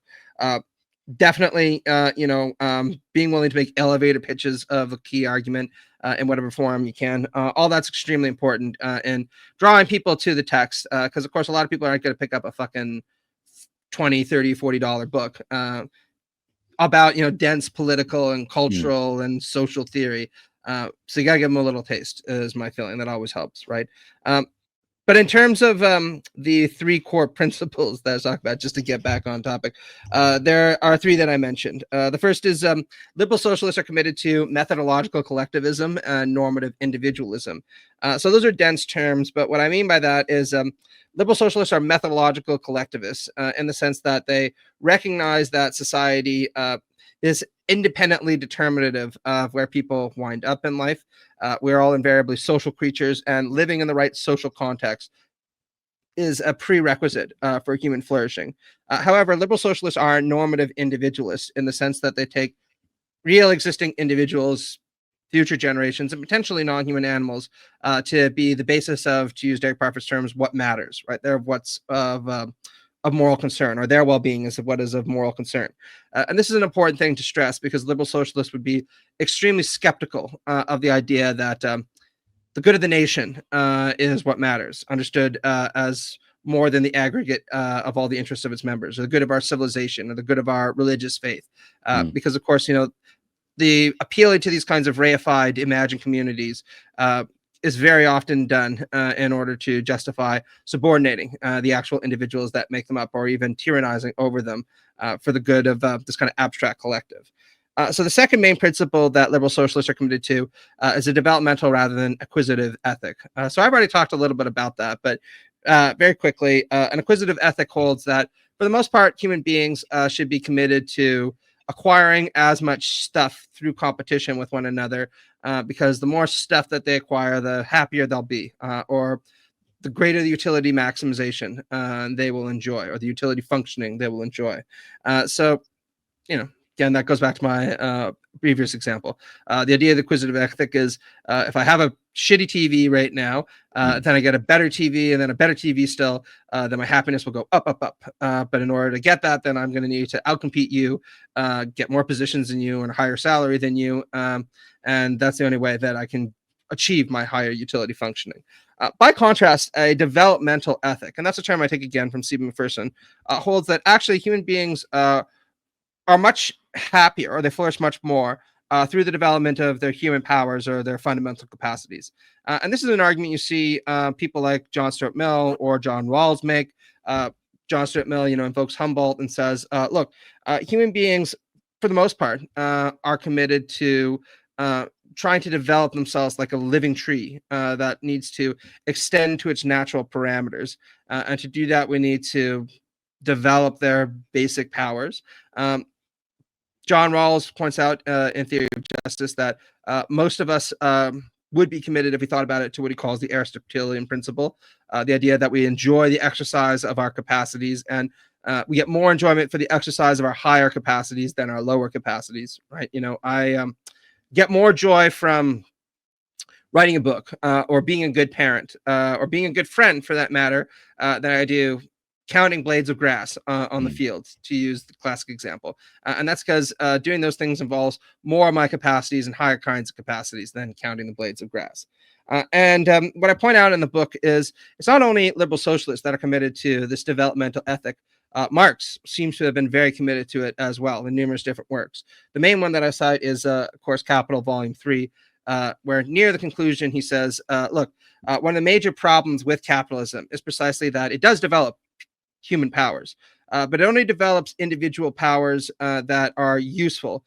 Definitely, being willing to make elevator pitches of a key argument in whatever form you can. All that's extremely important in drawing people to the text. Because, of course, a lot of people aren't going to pick up a fucking $20, $30, $40 book about, dense political and cultural and social theory. So you got to give them a little taste, is my feeling. That always helps, right? But in terms of the three core principles that I was talking about, just to get back on topic, there are three that I mentioned. The first is liberal socialists are committed to methodological collectivism and normative individualism. So those are dense terms, but what I mean by that is liberal socialists are methodological collectivists in the sense that they recognize that society is independently determinative of where people wind up in life. We're all invariably social creatures, and living in the right social context is a prerequisite for human flourishing. However, liberal socialists are normative individualists in the sense that they take real existing individuals, future generations, and potentially non-human animals to be the basis of, to use Derek Parfit's terms, what matters, right? They're what's of moral concern, or their well-being is what is of moral concern. And this is an important thing to stress because liberal socialists would be extremely skeptical of the idea that the good of the nation is what matters, understood as more than the aggregate of all the interests of its members, or the good of our civilization, or the good of our religious faith. Because, of course, the appealing to these kinds of reified, imagined communities is very often done in order to justify subordinating the actual individuals that make them up, or even tyrannizing over them for the good of this kind of abstract collective. So the second main principle that liberal socialists are committed to is a developmental rather than acquisitive ethic. So I've already talked a little bit about that, but very quickly, an acquisitive ethic holds that, for the most part, human beings should be committed to acquiring as much stuff through competition with one another, because the more stuff that they acquire, the happier they'll be, or the greater the utility maximization they will enjoy, or the utility functioning they will enjoy. So, again, that goes back to my previous example. The idea of the acquisitive ethic is if I have a shitty TV right now, then I get a better TV, and then a better TV still, then my happiness will go up, up, up. But in order to get that, then I'm going to need to outcompete you, get more positions than you, and a higher salary than you. And that's the only way that I can achieve my higher utility functioning. By contrast, a developmental ethic, and that's a term I take again from Gieben McPherson, holds that actually human beings are much happier, or they flourish much more through the development of their human powers or their fundamental capacities. And this is an argument you see people like John Stuart Mill or John Rawls make. John Stuart Mill, invokes Humboldt and says, look, human beings, for the most part, are committed to trying to develop themselves like a living tree that needs to extend to its natural parameters. And to do that, we need to develop their basic powers. John Rawls points out in Theory of Justice that most of us would be committed, if we thought about it, to what he calls the Aristotelian principle, the idea that we enjoy the exercise of our capacities, and we get more enjoyment for the exercise of our higher capacities than our lower capacities, right? I get more joy from writing a book or being a good parent or being a good friend, for that matter, than I do counting blades of grass on the field, to use the classic example. And that's because doing those things involves more of my capacities and higher kinds of capacities than counting the blades of grass. And what I point out in the book is it's not only liberal socialists that are committed to this developmental ethic. Marx seems to have been very committed to it as well in numerous different works. The main one that I cite is, of course, Capital, Volume 3, where near the conclusion he says, look, one of the major problems with capitalism is precisely that it does develop human powers, but it only develops individual powers that are useful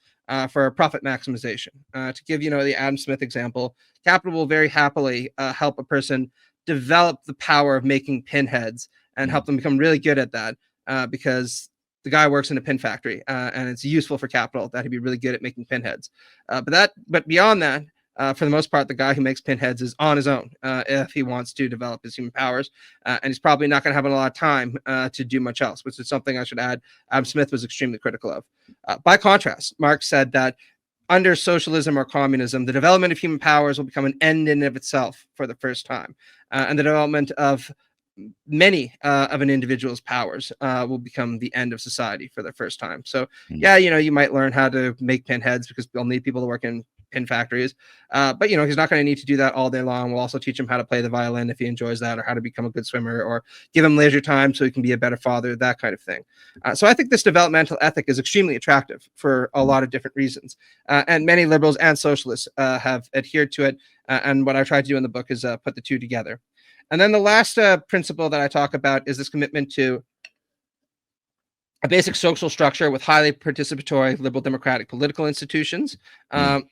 for profit maximization. To give the Adam Smith example, capital will very happily help a person develop the power of making pinheads and help them become really good at that, because the guy works in a pin factory and it's useful for capital that he'd be really good at making pinheads. But beyond that, for the most part, the guy who makes pinheads is on his own if he wants to develop his human powers, and he's probably not going to have a lot of time to do much else, which is something I should add Adam Smith was extremely critical of. By contrast, Marx said that under socialism or communism, the development of human powers will become an end in and of itself for the first time, and the development of many of an individual's powers will become the end of society for the first time. So, yeah, you might learn how to make pinheads because they'll need people to work in pin factories, but he's not going to need to do that all day long. We'll also teach him how to play the violin if he enjoys that, or how to become a good swimmer, or give him leisure time so he can be a better father, that kind of thing. So I think this developmental ethic is extremely attractive for a lot of different reasons, and many liberals and socialists have adhered to it, And what I try to do in the book is put the two together. And then the last principle that I talk about is this commitment to a basic social structure with highly participatory liberal democratic political institutions and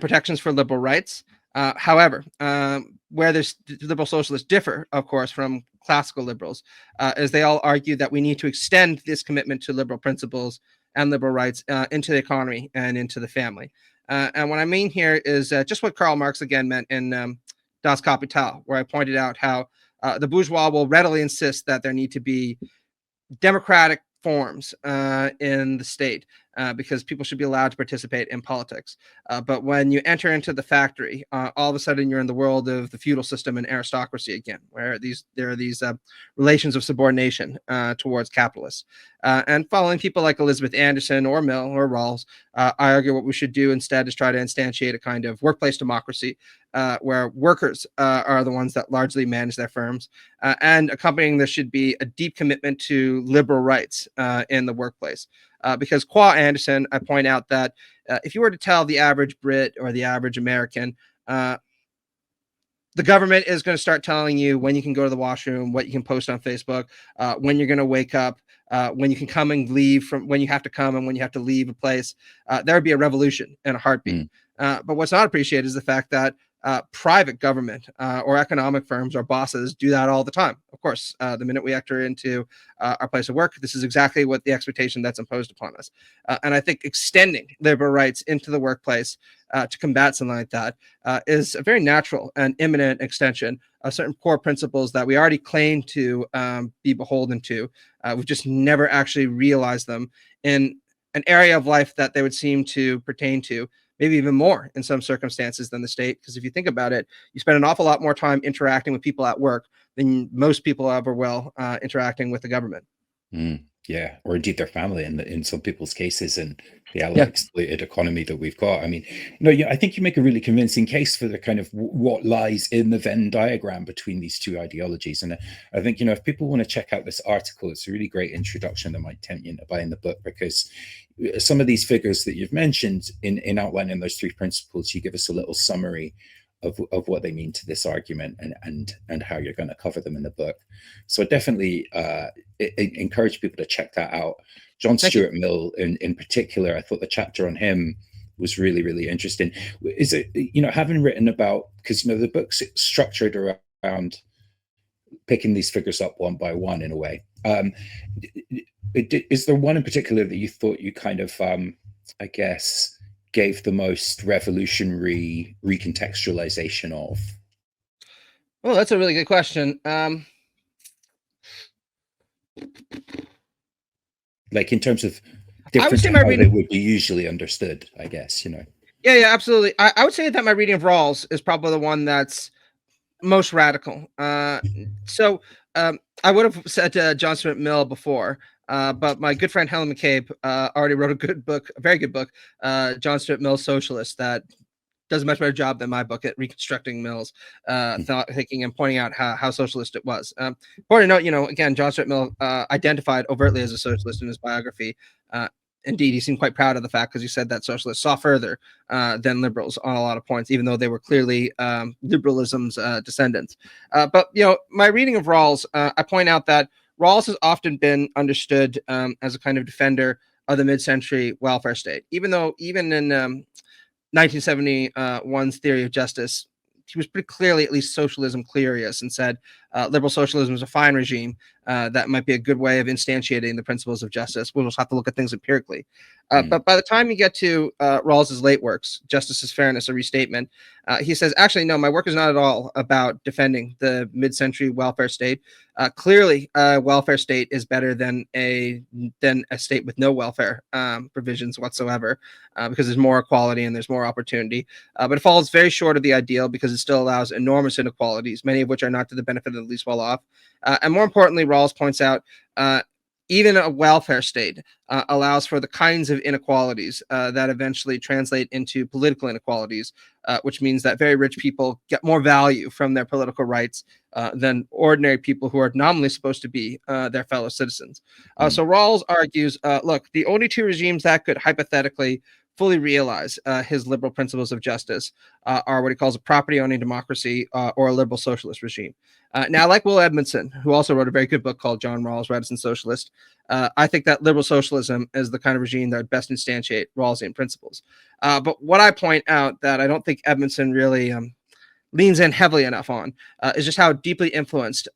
protections for liberal rights. However, where there's liberal socialists differ, of course, from classical liberals, is they all argue that we need to extend this commitment to liberal principles and liberal rights into the economy and into the family. And what I mean here is just what Karl Marx again meant in Das Kapital, where I pointed out how the bourgeois will readily insist that there need to be democratic forms in the state because people should be allowed to participate in politics. But when you enter into the factory, all of a sudden you're in the world of the feudal system and aristocracy again, where there are these relations of subordination towards capitalists. And following people like Elizabeth Anderson or Mill or Rawls, I argue what we should do instead is try to instantiate a kind of workplace democracy where workers are the ones that largely manage their firms. And accompanying this should be a deep commitment to liberal rights in the workplace. Because qua Anderson, I point out that if you were to tell the average Brit or the average American, the government is going to start telling you when you can go to the washroom, what you can post on Facebook, when you're going to wake up, when you can come and leave from when you have to come and when you have to leave a place, there would be a revolution in a heartbeat. But what's not appreciated is the fact that private government or economic firms or bosses do that all the time. Of course, the minute we enter into our place of work, this is exactly what the expectation that's imposed upon us. And I think extending liberal rights into the workplace to combat something like that is a very natural and imminent extension of certain core principles that we already claim to be beholden to. We've just never actually realized them in an area of life that they would seem to pertain to, maybe even more in some circumstances than the state. Because if you think about it, you spend an awful lot more time interacting with people at work than most people ever will interacting with the government. Yeah, or indeed their family in some people's cases, and the exploited economy that we've got. I mean, I think you make a really convincing case for the kind of what lies in the Venn diagram between these two ideologies. And I think, if people want to check out this article, it's a really great introduction that might tempt you into buying the book, because some of these figures that you've mentioned in outlining those three principles, you give us a little summary of what they mean to this argument and how you're going to cover them in the book. So definitely encourage people to check that out. John Stuart Mill in particular, I thought the chapter on him was really, really interesting. Is it, having written about, because, the book's structured around picking these figures up one by one in a way. Is there one in particular that you thought you kind of, I guess, gave the most revolutionary recontextualization of? Well, that's a really good question. Like in terms of different how they would be usually understood, I guess, Yeah, absolutely. I would say that my reading of Rawls is probably the one that's most radical. So I would have said John Stuart Mill before, but my good friend Helen McCabe already wrote a very good book, John Stuart Mill's Socialist, that does a much better job than my book at reconstructing Mill's thinking and pointing out how socialist it was. Important to note, again, John Stuart Mill identified overtly as a socialist in his biography. Indeed, he seemed quite proud of the fact, because he said that socialists saw further than liberals on a lot of points, even though they were clearly liberalism's descendants. But my reading of Rawls, I point out that Rawls has often been understood as a kind of defender of the mid-century welfare state, even in 1971's Theory of Justice, he was pretty clearly at least socialism curious and said liberal socialism is a fine regime that might be a good way of instantiating the principles of justice. We'll just have to look at things empirically. But by the time you get to Rawls's late works, Justice is Fairness, a Restatement, he says, actually, no, my work is not at all about defending the mid-century welfare state. Clearly, a welfare state is better than a state with no welfare provisions whatsoever, because there's more equality and there's more opportunity. But it falls very short of the ideal, because it still allows enormous inequalities, many of which are not to the benefit of the least well off. And more importantly, Rawls points out, even a welfare state allows for the kinds of inequalities that eventually translate into political inequalities, which means that very rich people get more value from their political rights than ordinary people who are nominally supposed to be their fellow citizens. So Rawls argues, look, the only two regimes that could hypothetically fully realize his liberal principles of justice are what he calls a property-owning democracy or a liberal socialist regime. Now, like Will Edmondson, who also wrote a very good book called John Rawls, Reticent Socialist, I think that liberal socialism is the kind of regime that would best instantiate Rawlsian principles. But what I point out that I don't think Edmondson really leans in heavily enough on is just how deeply influenced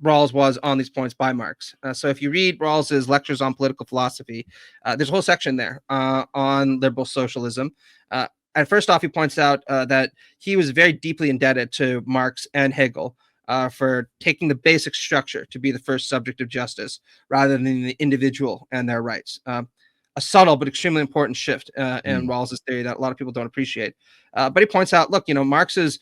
Rawls was on these points by Marx. So if you read Rawls's lectures on political philosophy, there's a whole section there on liberal socialism. And first off, he points out that he was very deeply indebted to Marx and Hegel for taking the basic structure to be the first subject of justice rather than the individual and their rights. A subtle but extremely important shift in Rawls's theory that a lot of people don't appreciate. But he points out, look, Marx is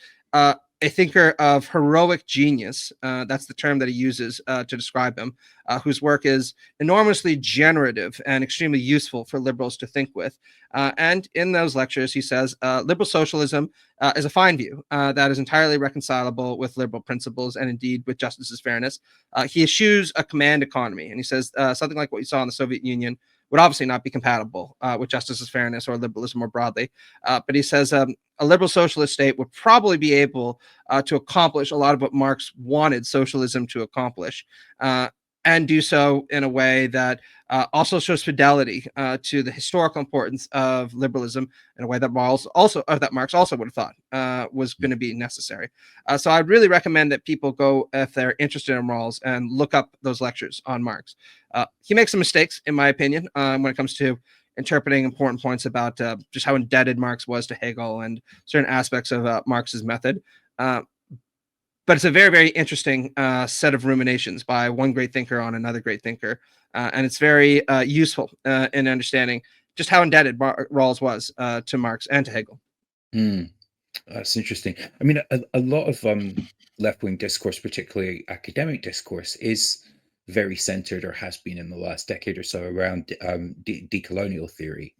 a thinker of heroic genius. That's the term that he uses to describe him, whose work is enormously generative and extremely useful for liberals to think with. And in those lectures, he says, liberal socialism is a fine view that is entirely reconcilable with liberal principles and indeed with justice as fairness. He eschews a command economy, and he says something like what you saw in the Soviet Union would obviously not be compatible with justice as fairness or liberalism more broadly. But he says a liberal socialist state would probably be able to accomplish a lot of what Marx wanted socialism to accomplish, and do so in a way that also shows fidelity to the historical importance of liberalism in a way that Marx also would have thought was going to be necessary. So I'd really recommend that people go, if they're interested in Rawls, and look up those lectures on Marx. He makes some mistakes, in my opinion, when it comes to interpreting important points about just how indebted Marx was to Hegel and certain aspects of Marx's method. But it's a very, very interesting set of ruminations by one great thinker on another great thinker. And it's very useful in understanding just how indebted Rawls was to Marx and to Hegel. That's interesting. I mean, a lot of left-wing discourse, particularly academic discourse, is very centered, or has been in the last decade or so, around decolonial theory.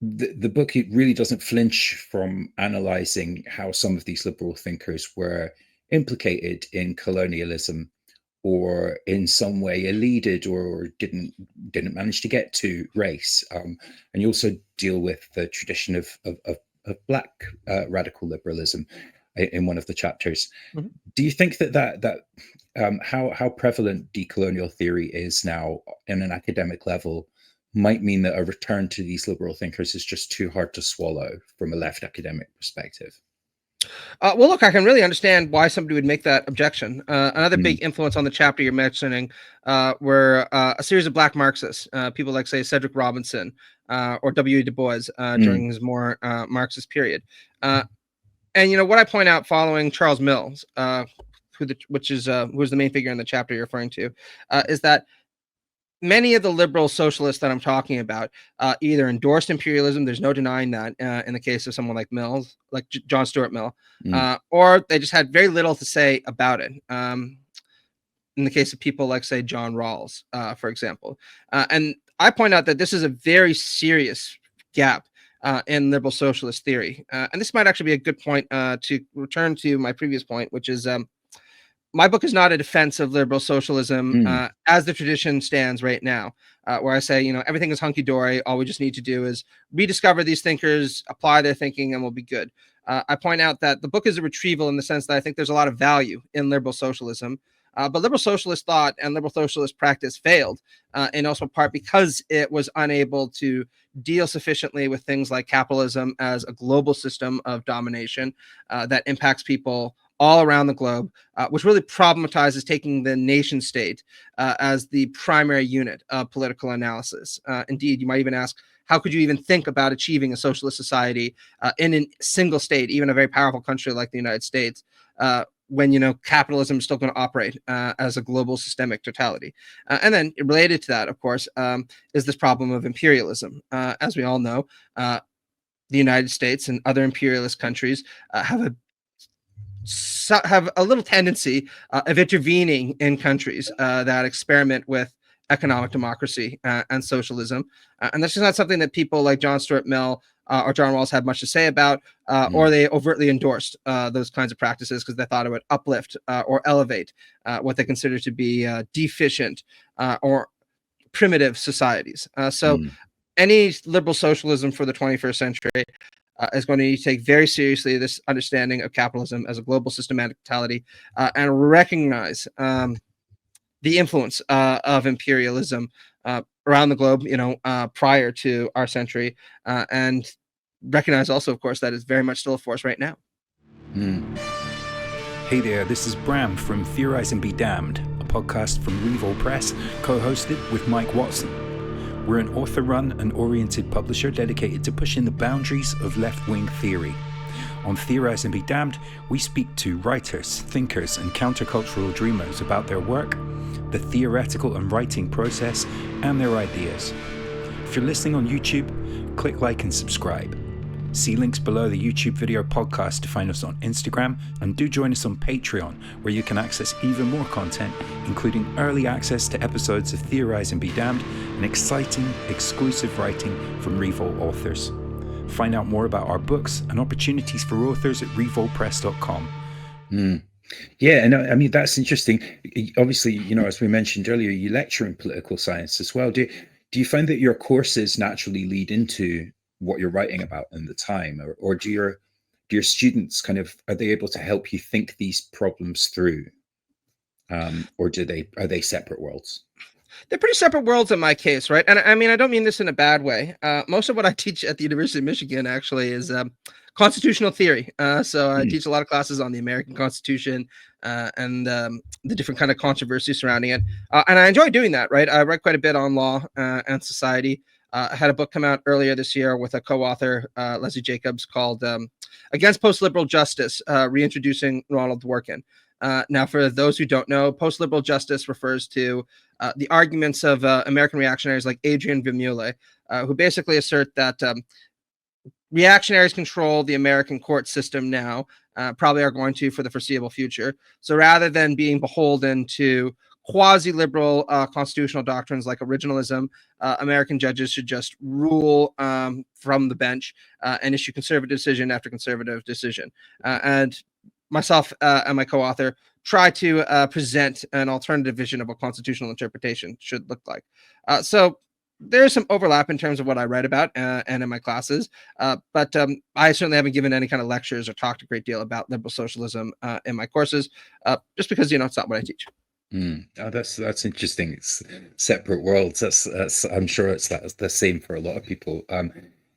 The book, it really doesn't flinch from analyzing how some of these liberal thinkers were implicated in colonialism, or in some way eluded or didn't manage to get to race. And you also deal with the tradition of Black radical liberalism in one of the chapters. Do you think that how prevalent decolonial theory is now in an academic level might mean that a return to these liberal thinkers is just too hard to swallow from a left academic perspective? Well, look, I can really understand why somebody would make that objection. Another big influence on the chapter you're mentioning were a series of Black Marxists, people like, say, Cedric Robinson or W. Du Bois during his more Marxist period. And what I point out following Charles Mills, who was the main figure in the chapter you're referring to, is that many of the liberal socialists that I'm talking about either endorsed imperialism. There's no denying that in the case of someone like Mills, like John Stuart Mill, or they just had very little to say about it. In the case of people like, say, John Rawls, for example. And I point out that this is a very serious gap in liberal socialist theory. And this might actually be a good point to return to my previous point, which is my book is not a defense of liberal socialism as the tradition stands right now, where I say, everything is hunky-dory. All we just need to do is rediscover these thinkers, apply their thinking, and we'll be good. I point out that the book is a retrieval in the sense that I think there's a lot of value in liberal socialism. But liberal socialist thought and liberal socialist practice failed, in also part because it was unable to deal sufficiently with things like capitalism as a global system of domination that impacts people all around the globe, which really problematizes taking the nation state as the primary unit of political analysis. Indeed, you might even ask, how could you even think about achieving a socialist society in a single state, even a very powerful country like the United States, when capitalism is still going to operate as a global systemic totality? And then related to that, of course, is this problem of imperialism. As we all know, the United States and other imperialist countries have a little tendency of intervening in countries that experiment with economic democracy and socialism. And that's just not something that people like John Stuart Mill or John Rawls had much to say about, or they overtly endorsed those kinds of practices because they thought it would uplift or elevate what they consider to be deficient or primitive societies. So any liberal socialism for the 21st century is going to need to take very seriously this understanding of capitalism as a global systematic totality and recognize the influence of imperialism around the globe, prior to our century, and recognize also, of course, that it's very much still a force right now. Hey there, this is Bram from Theorize and Be Damned, a podcast from Revol Press, co-hosted with Mike Watson. We're an author-run and oriented publisher dedicated to pushing the boundaries of left-wing theory. On Theorize and Be Damned, we speak to writers, thinkers, and countercultural dreamers about their work, the theoretical and writing process, and their ideas. If you're listening on YouTube, click like and subscribe. See links below the YouTube video podcast to find us on Instagram, and do join us on Patreon, where you can access even more content, including early access to episodes of Theorize and Be Damned and exciting, exclusive writing from Revol authors. Find out more about our books and opportunities for authors at revolpress.com. Yeah, and I mean, that's interesting. Obviously, as we mentioned earlier, you lecture in political science as well. Do you find that your courses naturally lead into what you're writing about in the time, or do your students are they able to help you think these problems through, or are they separate worlds? They're pretty separate worlds in my case, right? And I mean, I don't mean this in a bad way. Most of what I teach at the University of Michigan actually is constitutional theory. So I teach a lot of classes on the American Constitution and the different kind of controversy surrounding it. And I enjoy doing that, right? I write quite a bit on law and society. I had a book come out earlier this year with a co-author, Leslie Jacobs, called Against Post-Liberal Justice, Reintroducing Ronald Dworkin. Now, for those who don't know, post-liberal justice refers to the arguments of American reactionaries like Adrian Vermeulen, who basically assert that reactionaries control the American court system now, probably are going to for the foreseeable future. So rather than being beholden to quasi-liberal constitutional doctrines like originalism, American judges should just rule from the bench and issue conservative decision after conservative decision. And myself and my co-author try to present an alternative vision of what constitutional interpretation should look like. So there's some overlap in terms of what I write about and in my classes, but I certainly haven't given any kind of lectures or talked a great deal about liberal socialism in my courses, just because it's not what I teach. Oh, that's interesting. It's separate worlds. That's I'm sure that's the same for a lot of people.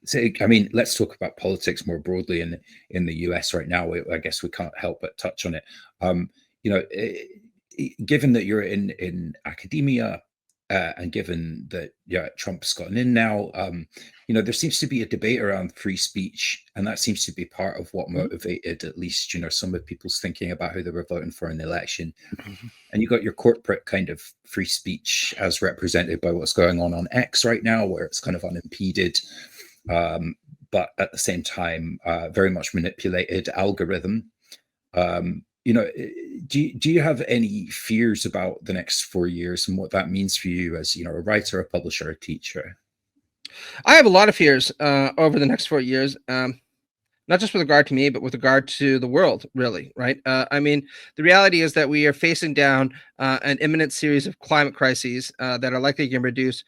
So, I mean, let's talk about politics more broadly in the US right now. I guess we can't help but touch on it. Given that you're in academia, and given that Trump's gotten in now, there seems to be a debate around free speech, and that seems to be part of what motivated at least some of people's thinking about who they were voting for in the election. And you got your corporate kind of free speech as represented by what's going on X right now, where it's kind of unimpeded, but at the same time very much manipulated algorithm. Do you have any fears about the next 4 years and what that means for you as a writer, a publisher, a teacher? I have a lot of fears over the next 4 years, not just with regard to me, but with regard to the world, really, right? I mean, the reality is that we are facing down an imminent series of climate crises that are likely to reduce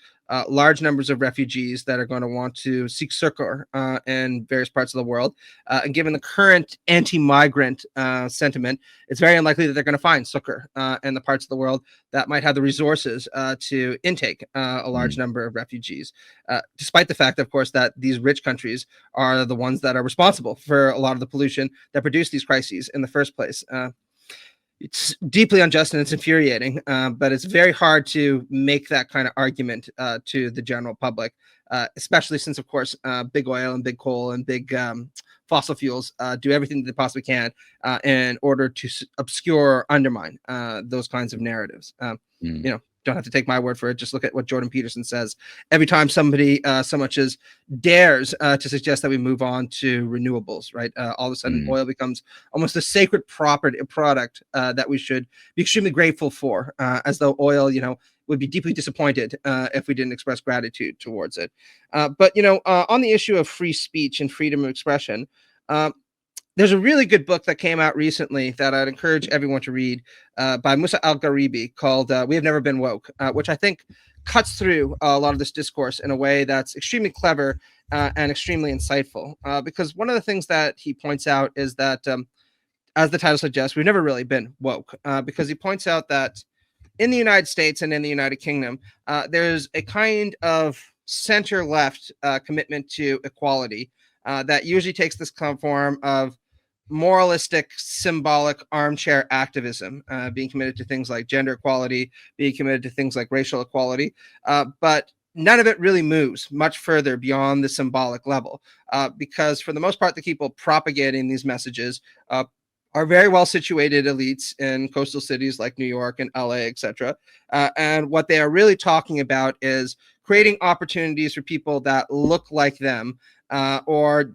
large numbers of refugees that are going to want to seek succor in various parts of the world. And given the current anti-migrant sentiment, it's very unlikely that they're going to find succor in the parts of the world that might have the resources to intake a large number of refugees, despite the fact, of course, that these rich countries are the ones that are responsible for a lot of the pollution that produced these crises in the first place. It's deeply unjust and it's infuriating, but it's very hard to make that kind of argument to the general public, especially since, of course, big oil and big coal and big fossil fuels do everything they possibly can in order to obscure or undermine those kinds of narratives. Don't have to take my word for it. Just look at what Jordan Peterson says. Every time somebody so much as dares to suggest that we move on to renewables, right? All of a sudden, oil becomes almost a sacred product that we should be extremely grateful for, as though oil, would be deeply disappointed if we didn't express gratitude towards it. But on the issue of free speech and freedom of expression, there's a really good book that came out recently that I'd encourage everyone to read by Musa al-Gharibi called We Have Never Been Woke, which I think cuts through a lot of this discourse in a way that's extremely clever and extremely insightful. Because one of the things that he points out is that, as the title suggests, we've never really been woke, because he points out that in the United States and in the United Kingdom, there's a kind of center-left commitment to equality that usually takes this form of moralistic, symbolic armchair activism, being committed to things like gender equality, being committed to things like racial equality, but none of it really moves much further beyond the symbolic level, because for the most part, the people propagating these messages are very well situated elites in coastal cities like New York and LA, etc. And what they are really talking about is creating opportunities for people that look like them, or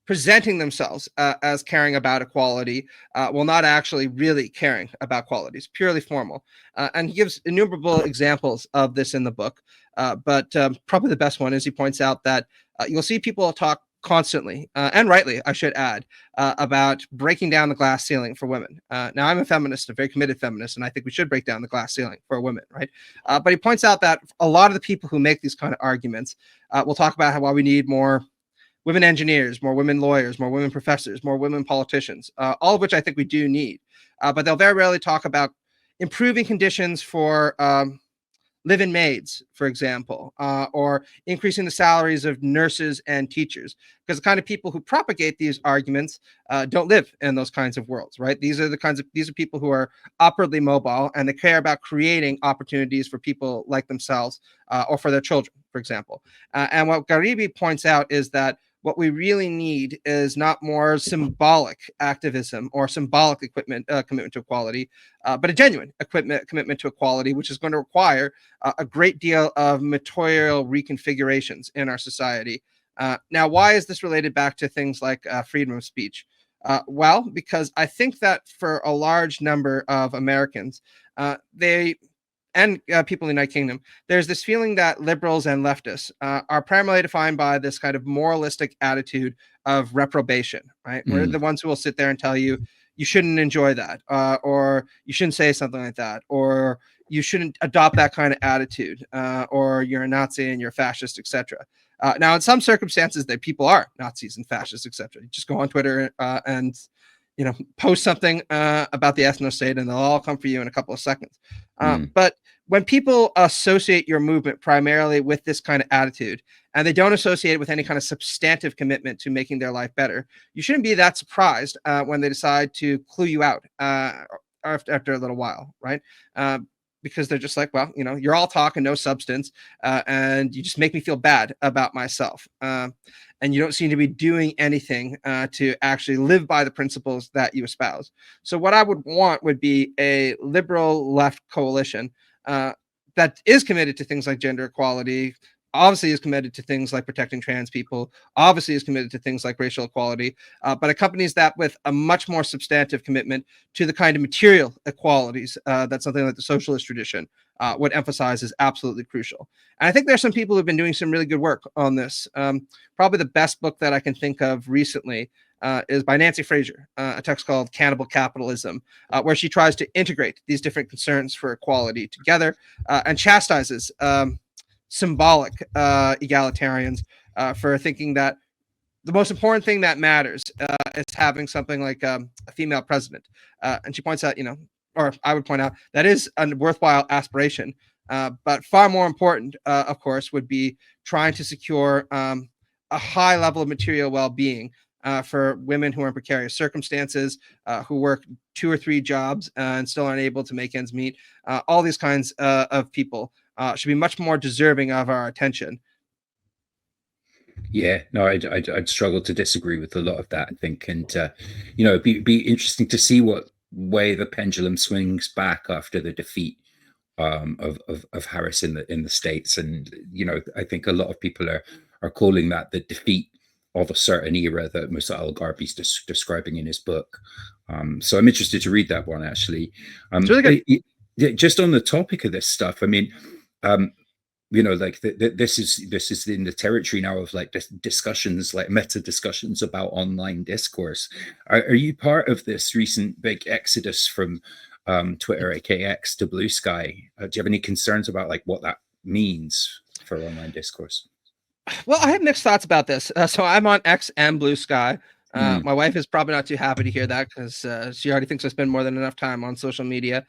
presenting themselves as caring about equality, while not actually really caring about equality. It's purely formal. And he gives innumerable examples of this in the book. But probably the best one is he points out that you'll see people talk constantly, and rightly, I should add, about breaking down the glass ceiling for women. Now, I'm a feminist, a very committed feminist, and I think we should break down the glass ceiling for women, right? But he points out that a lot of the people who make these kind of arguments will talk about how we need more women engineers, more women lawyers, more women professors, more women politicians, all of which I think we do need. But they'll very rarely talk about improving conditions for live-in maids, for example, or increasing the salaries of nurses and teachers, because the kind of people who propagate these arguments don't live in those kinds of worlds, right? These are people who are upwardly mobile, and they care about creating opportunities for people like themselves, or for their children, for example. And what Gharibi points out is that what we really need is not more symbolic activism or symbolic commitment to equality, but a genuine commitment to equality, which is going to require a great deal of material reconfigurations in our society. Now, why is this related back to things like freedom of speech? Well, because I think that for a large number of Americans, and people in the United Kingdom, there's this feeling that liberals and leftists are primarily defined by this kind of moralistic attitude of reprobation, right? We're the ones who will sit there and tell you, you shouldn't enjoy that, or you shouldn't say something like that, or you shouldn't adopt that kind of attitude, or you're a Nazi and you're a fascist, etc. Now, in some circumstances, that people are Nazis and fascists, etc. You just go on Twitter and post something about the ethno state, and they'll all come for you in a couple of seconds. But when people associate your movement primarily with this kind of attitude, and they don't associate it with any kind of substantive commitment to making their life better, you shouldn't be that surprised when they decide to clue you out after a little while, right? Because they're just like, well, you're all talk and no substance, and you just make me feel bad about myself. And you don't seem to be doing anything to actually live by the principles that you espouse. So what I would want would be a liberal left coalition that is committed to things like gender equality, obviously is committed to things like protecting trans people, obviously is committed to things like racial equality, but accompanies that with a much more substantive commitment to the kind of material equalities that something like the socialist tradition would emphasize is absolutely crucial. And I think there's some people who've been doing some really good work on this. Probably the best book that I can think of recently is by Nancy Fraser, a text called Cannibal Capitalism, where she tries to integrate these different concerns for equality together and chastises symbolic egalitarians for thinking that the most important thing that matters is having something like a female president. And she points out, or I would point out, that is a worthwhile aspiration. But far more important, of course, would be trying to secure a high level of material well-being for women who are in precarious circumstances, who work 2 or 3 jobs and still aren't able to make ends meet. All these kinds of people should be much more deserving of our attention. Yeah, no, I'd struggle to disagree with a lot of that, I think. And, it'd be interesting to see what way the pendulum swings back after the defeat of Harris in the States. And, I think a lot of people are calling that the defeat of a certain era that Musa al-Gharibi's describing in his book. So I'm interested to read that one, actually. It's really good. Just on the topic of this stuff, I mean, you know, like this is in the territory now of like discussions, like meta discussions about online discourse. Are you part of this recent big exodus from Twitter, aka X, to Blue Sky? Do you have any concerns about like what that means for online discourse? Well, I have mixed thoughts about this. So I'm on X and Blue Sky. My wife is probably not too happy to hear that because she already thinks I spend more than enough time on social media.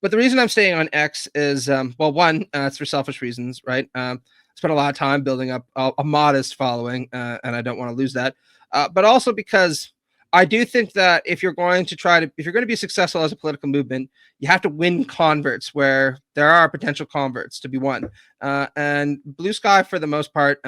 But the reason I'm staying on X is, well, one, it's for selfish reasons, right? I spent a lot of time building up a modest following, and I don't want to lose that. But also because I do think that if you're going to be successful as a political movement, you have to win converts where there are potential converts to be won. And Blue Sky, for the most part,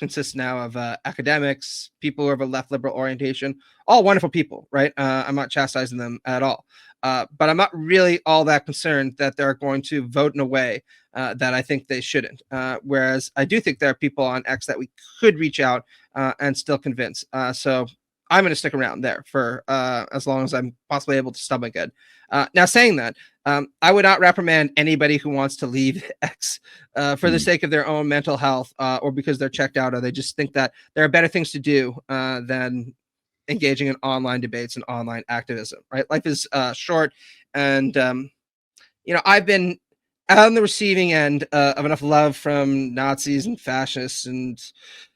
consists now of academics, people who have a left liberal orientation, all wonderful people, right? I'm not chastising them at all. But I'm not really all that concerned that they're going to vote in a way that I think they shouldn't. Whereas I do think there are people on X that we could reach out and still convince. So I'm going to stick around there for as long as I'm possibly able to stomach it. Now, saying that, I would not reprimand anybody who wants to leave X for the sake of their own mental health or because they're checked out or they just think that there are better things to do than engaging in online debates and online activism, right? Life is short. And, I've been on the receiving end of enough love from Nazis and fascists and,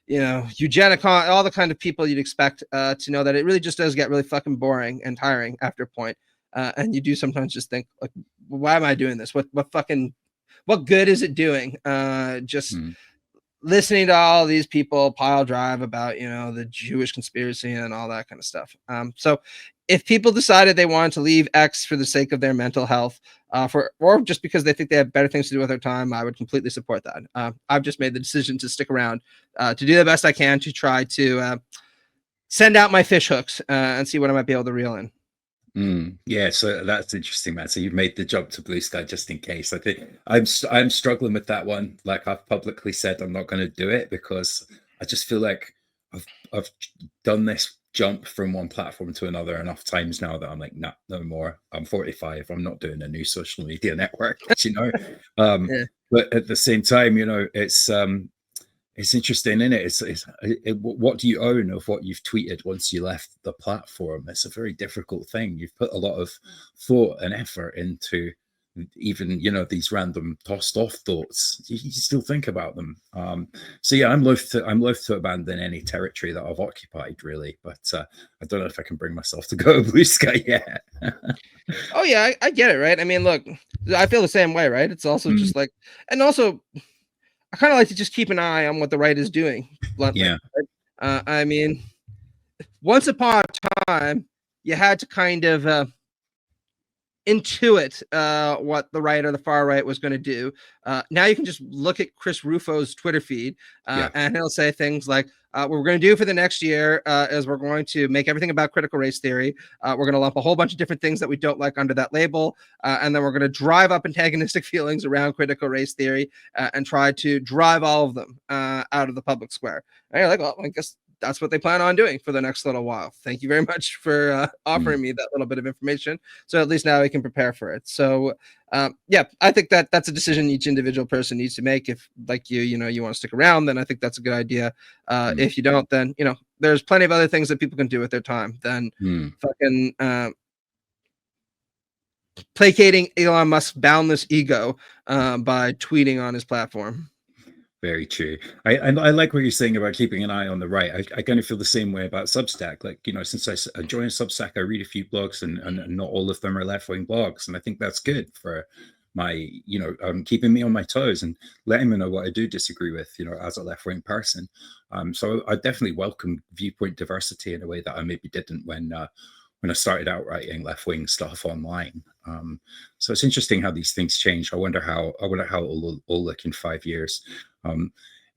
eugenicon, all the kind of people you'd expect to know that it really just does get really fucking boring and tiring after a point. And you do sometimes just think, like, why am I doing this? What good is it doing? Listening to all these people pile drive about, the Jewish conspiracy and all that kind of stuff. So if people decided they wanted to leave X for the sake of their mental health, or just because they think they have better things to do with their time, I would completely support that. I've just made the decision to stick around, to do the best I can to try to send out my fish hooks and see what I might be able to reel in. Yeah, so that's interesting, man. So you've made the jump to Blue Sky just in case. I think I'm struggling with that one. Like I've publicly said, I'm not going to do it because I just feel like I've done this jump from one platform to another enough times now that I'm like, nah, no more. I'm 45. I'm not doing a new social media network, Yeah. But at the same time, it's interesting, isn't it? What do you own of what you've tweeted once you left the platform? It's a very difficult thing. You've put a lot of thought and effort into even, these random tossed off thoughts. You still think about them. So yeah, I'm loath to abandon any territory that I've occupied, really. But I don't know if I can bring myself to go to Blue Sky yet. Oh yeah, I get it, right? I mean, look, I feel the same way, right? It's also just like, and also, I kind of like to just keep an eye on what the right is doing, bluntly. Yeah. Right? I mean, once upon a time, you had to kind of intuit what the right or the far right was going to do. Now you can just look at Chris Rufo's Twitter feed, and he'll say things like, what we're going to do for the next year is we're going to make everything about critical race theory. We're going to lump a whole bunch of different things that we don't like under that label. And then we're going to drive up antagonistic feelings around critical race theory and try to drive all of them out of the public square. And you're like, well, I guess that's what they plan on doing for the next little while. Thank you very much for offering me that little bit of information. So at least now we can prepare for it. So yeah, I think that's a decision each individual person needs to make. If like you want to stick around, then I think that's a good idea. If you don't, then, there's plenty of other things that people can do with their time than fucking placating Elon Musk's boundless ego by tweeting on his platform. Very true. I like what you're saying about keeping an eye on the right. I kind of feel the same way about Substack. Like, since I joined Substack, I read a few blogs and not all of them are left-wing blogs. And I think that's good for my, keeping me on my toes and letting me know what I do disagree with, as a left-wing person. So I definitely welcome viewpoint diversity in a way that I maybe didn't when I started out writing left-wing stuff online. So it's interesting how these things change. I wonder how it'll all look in 5 years.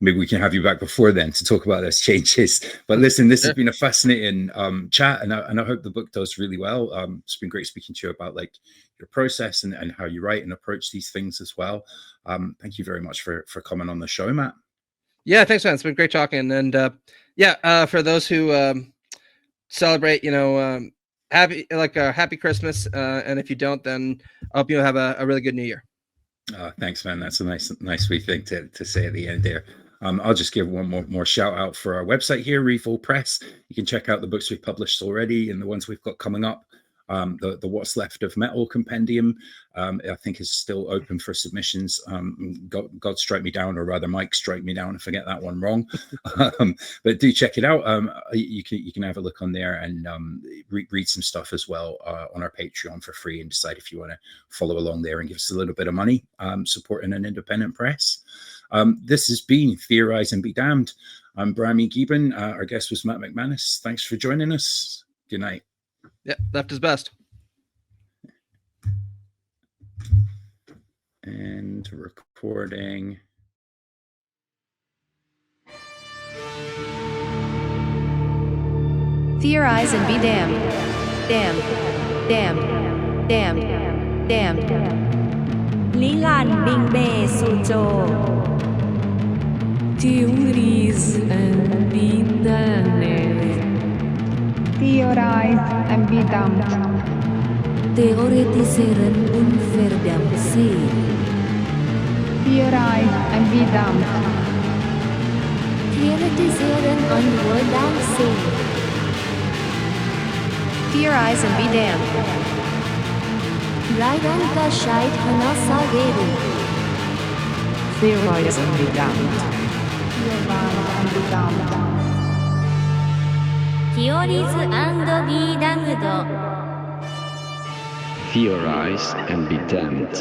Maybe we can have you back before then to talk about those changes. But listen, this has been a fascinating chat, and I hope the book does really well. It's been great speaking to you about like your process and how you write and approach these things as well. Thank you very much for coming on the show, Matt. Yeah, thanks, man. It's been great talking. And for those who celebrate, happy Christmas. And if you don't, then I hope you have a really good New Year. Thanks, man. That's a nice wee thing to say at the end there. I'll just give one more shout out for our website here, Revol Press. You can check out the books we've published already and the ones we've got coming up. The What's Left of Metal compendium, I think, is still open for submissions. God strike me down, or rather Mike strike me down if I get that one wrong. But do check it out. You can have a look on there and read some stuff as well on our Patreon for free, and decide if you want to follow along there and give us a little bit of money supporting an independent press. This has been Theorize and Be Damned. I'm Bram E. Gieben. Our guest was Matt McManus. Thanks for joining us. Good night. Yeah, left is best. And recording. Theorize and be damned. Damned. Damned. Damned. Damned. Lý Lan Bing Bê Su Chô. Theories and be damned. Theorize and be damned. Theoretiseren und verdammt sein. Theorize and be damned. Theoretisieren und verdammt sein. Theorize and be damned. Raidankascheit hanasageru. Theorize and be damned. Theorize and be damned. Theories and be damned. Theorize and be damned.